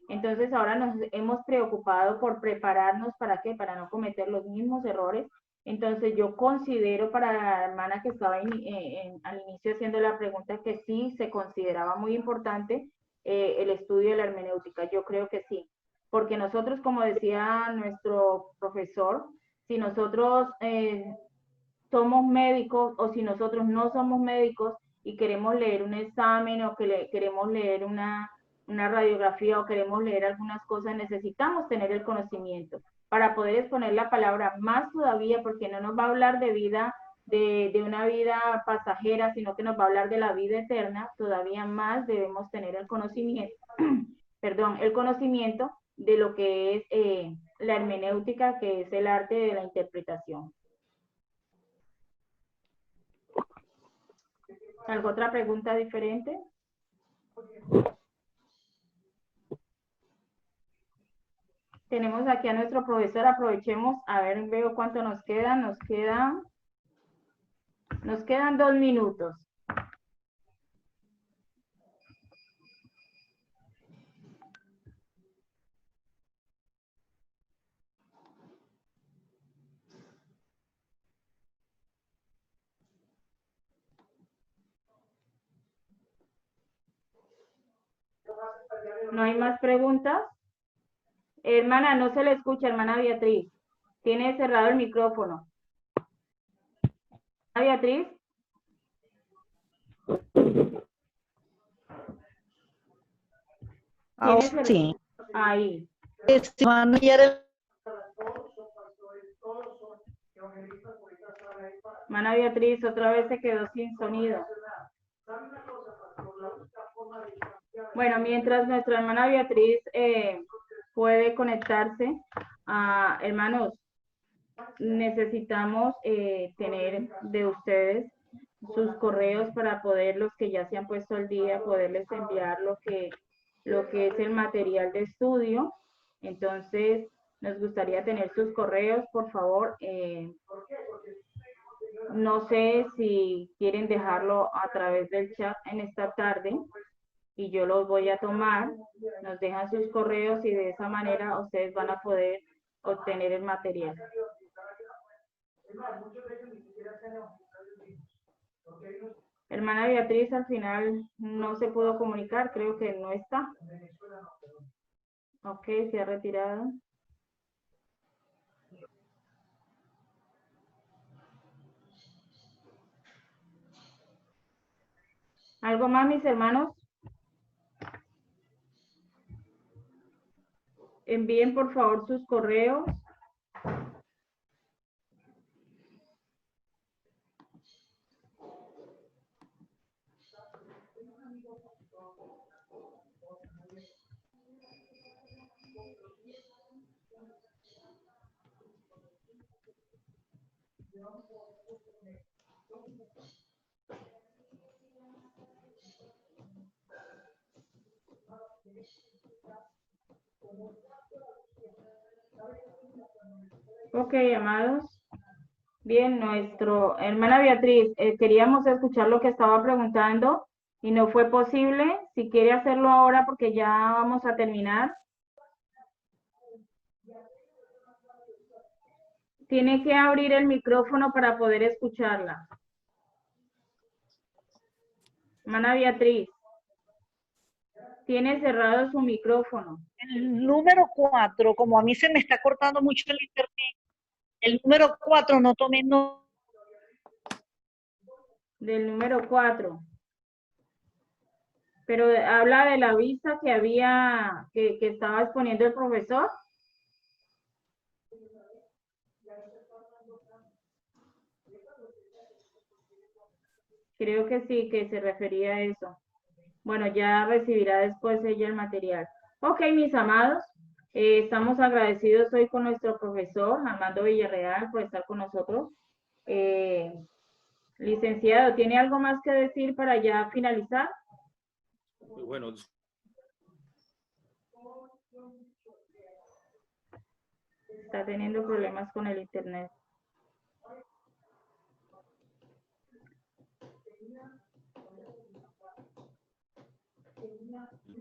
S4: Entonces ahora nos hemos preocupado por prepararnos para qué, para no cometer los mismos errores. Entonces yo considero para la hermana que estaba al inicio haciendo la pregunta que sí se consideraba muy importante el estudio de la hermenéutica. Yo creo que sí, porque nosotros, como decía nuestro profesor, si nosotros somos médicos o si nosotros no somos médicos y queremos leer un examen o que queremos leer una radiografía o queremos leer algunas cosas, necesitamos tener el conocimiento para poder exponer la palabra más todavía, porque no nos va a hablar de vida, de una vida pasajera, sino que nos va a hablar de la vida eterna. Todavía más debemos tener el conocimiento, perdón, el conocimiento de lo que es la hermenéutica, que es el arte de la interpretación. ¿Alguna otra pregunta diferente? Tenemos aquí a nuestro profesor, aprovechemos, a ver, veo cuánto nos queda. Nos quedan 2 minutos. ¿No hay más preguntas? Hermana, no se le escucha, hermana Beatriz. Tiene cerrado el micrófono. ¿Hermana Beatriz?
S5: Ahora sí.
S4: Ahí.
S5: Hermano, ya era...
S4: Hermana Beatriz, otra vez se quedó sin sonido. Bueno, mientras nuestra hermana Beatriz puede conectarse, hermanos, necesitamos tener de ustedes sus correos para poder, los que ya se han puesto al día, poderles enviar lo que es el material de estudio. Entonces, nos gustaría tener sus correos, por favor. No sé si quieren dejarlo a través del chat en esta tarde y yo los voy a tomar. Nos dejan sus correos y de esa manera ustedes van a poder obtener el material. Hermana Beatriz al final no se pudo comunicar, creo que no está. Ok, se ha retirado. ¿Algo más, mis hermanos? Envíen por favor sus correos. Ok, amados. Bien, hermana Beatriz, queríamos escuchar lo que estaba preguntando y no fue posible. Si quiere hacerlo ahora porque ya vamos a terminar. Tiene que abrir el micrófono para poder escucharla. Hermana Beatriz, tiene cerrado su micrófono.
S5: El número 4, como a mí se me está cortando mucho el internet, El número 4 no tomé no.
S4: Del número 4. Pero habla de la vista que había, que estaba exponiendo el profesor. Creo que sí, que se refería a eso. Bueno, ya recibirá después ella el material. Ok, mis amados, estamos agradecidos hoy con nuestro profesor Armando Villarreal por estar con nosotros. Licenciado, ¿tiene algo más que decir para ya finalizar?
S6: Bueno,
S4: Está teniendo problemas con el internet.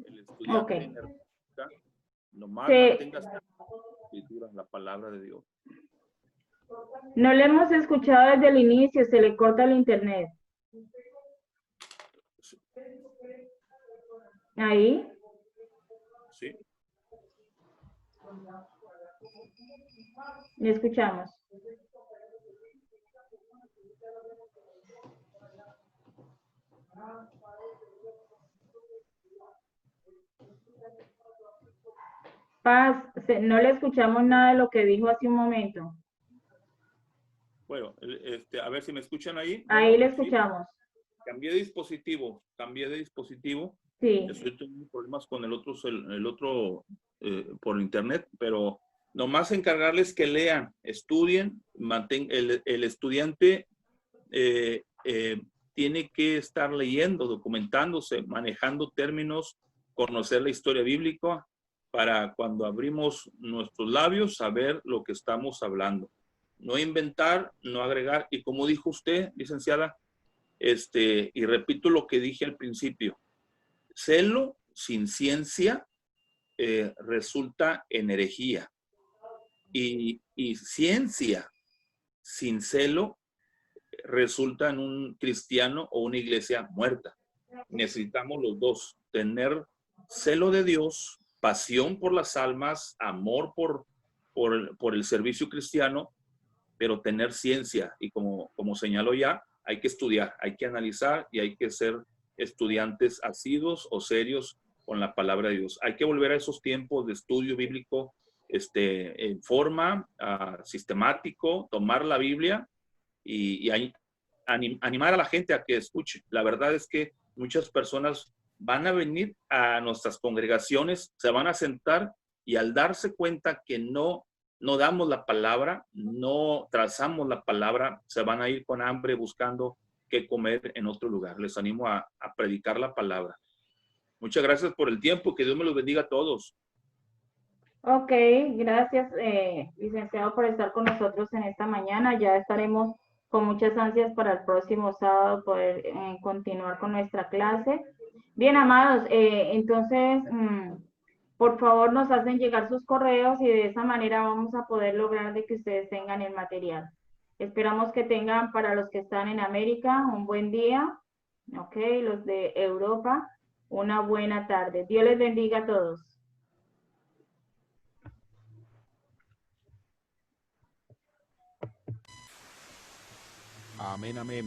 S6: el estudiante
S4: Ok.
S6: necesita nomás
S4: Sí.
S6: mantenga la palabra de Dios.
S4: No le hemos escuchado desde el inicio, se le corta el internet. Ahí.
S6: Sí.
S4: Le escuchamos. Paz, no le escuchamos nada de lo que dijo hace un momento.
S6: Bueno, a ver si me escuchan ahí.
S4: Ahí le
S6: Sí.
S4: escuchamos.
S6: Cambié de dispositivo.
S4: Sí.
S6: Estoy teniendo problemas con el otro por internet, pero nomás encargarles que lean, estudien, el estudiante tiene que estar leyendo, documentándose, manejando términos, conocer la historia bíblica para cuando abrimos nuestros labios saber lo que estamos hablando. No inventar, no agregar. Y como dijo usted, licenciada, y repito lo que dije al principio, celo sin ciencia resulta en herejía. Y ciencia sin celo resulta en un cristiano o una iglesia muerta. Necesitamos los dos, tener celo de Dios, pasión por las almas, amor por el servicio cristiano, pero tener ciencia. Y como señaló ya, hay que estudiar, hay que analizar y hay que ser estudiantes asiduos o serios con la palabra de Dios. Hay que volver a esos tiempos de estudio bíblico en forma, sistemático, tomar la Biblia y animar a la gente a que escuche. La verdad es que muchas personas van a venir a nuestras congregaciones, se van a sentar y al darse cuenta que no damos la palabra, no trazamos la palabra, se van a ir con hambre buscando qué comer en otro lugar. Les animo a predicar la palabra. Muchas gracias por el tiempo, que Dios me los bendiga a todos.
S4: Ok, gracias, licenciado, por estar con nosotros en esta mañana. Ya estaremos con muchas ansias para el próximo sábado poder continuar con nuestra clase. Bien, amados, entonces, por favor, nos hacen llegar sus correos y de esa manera vamos a poder lograr de que ustedes tengan el material. Esperamos que tengan, para los que están en América, un buen día. Ok, los de Europa, una buena tarde. Dios les bendiga a todos.
S7: Amén, amén.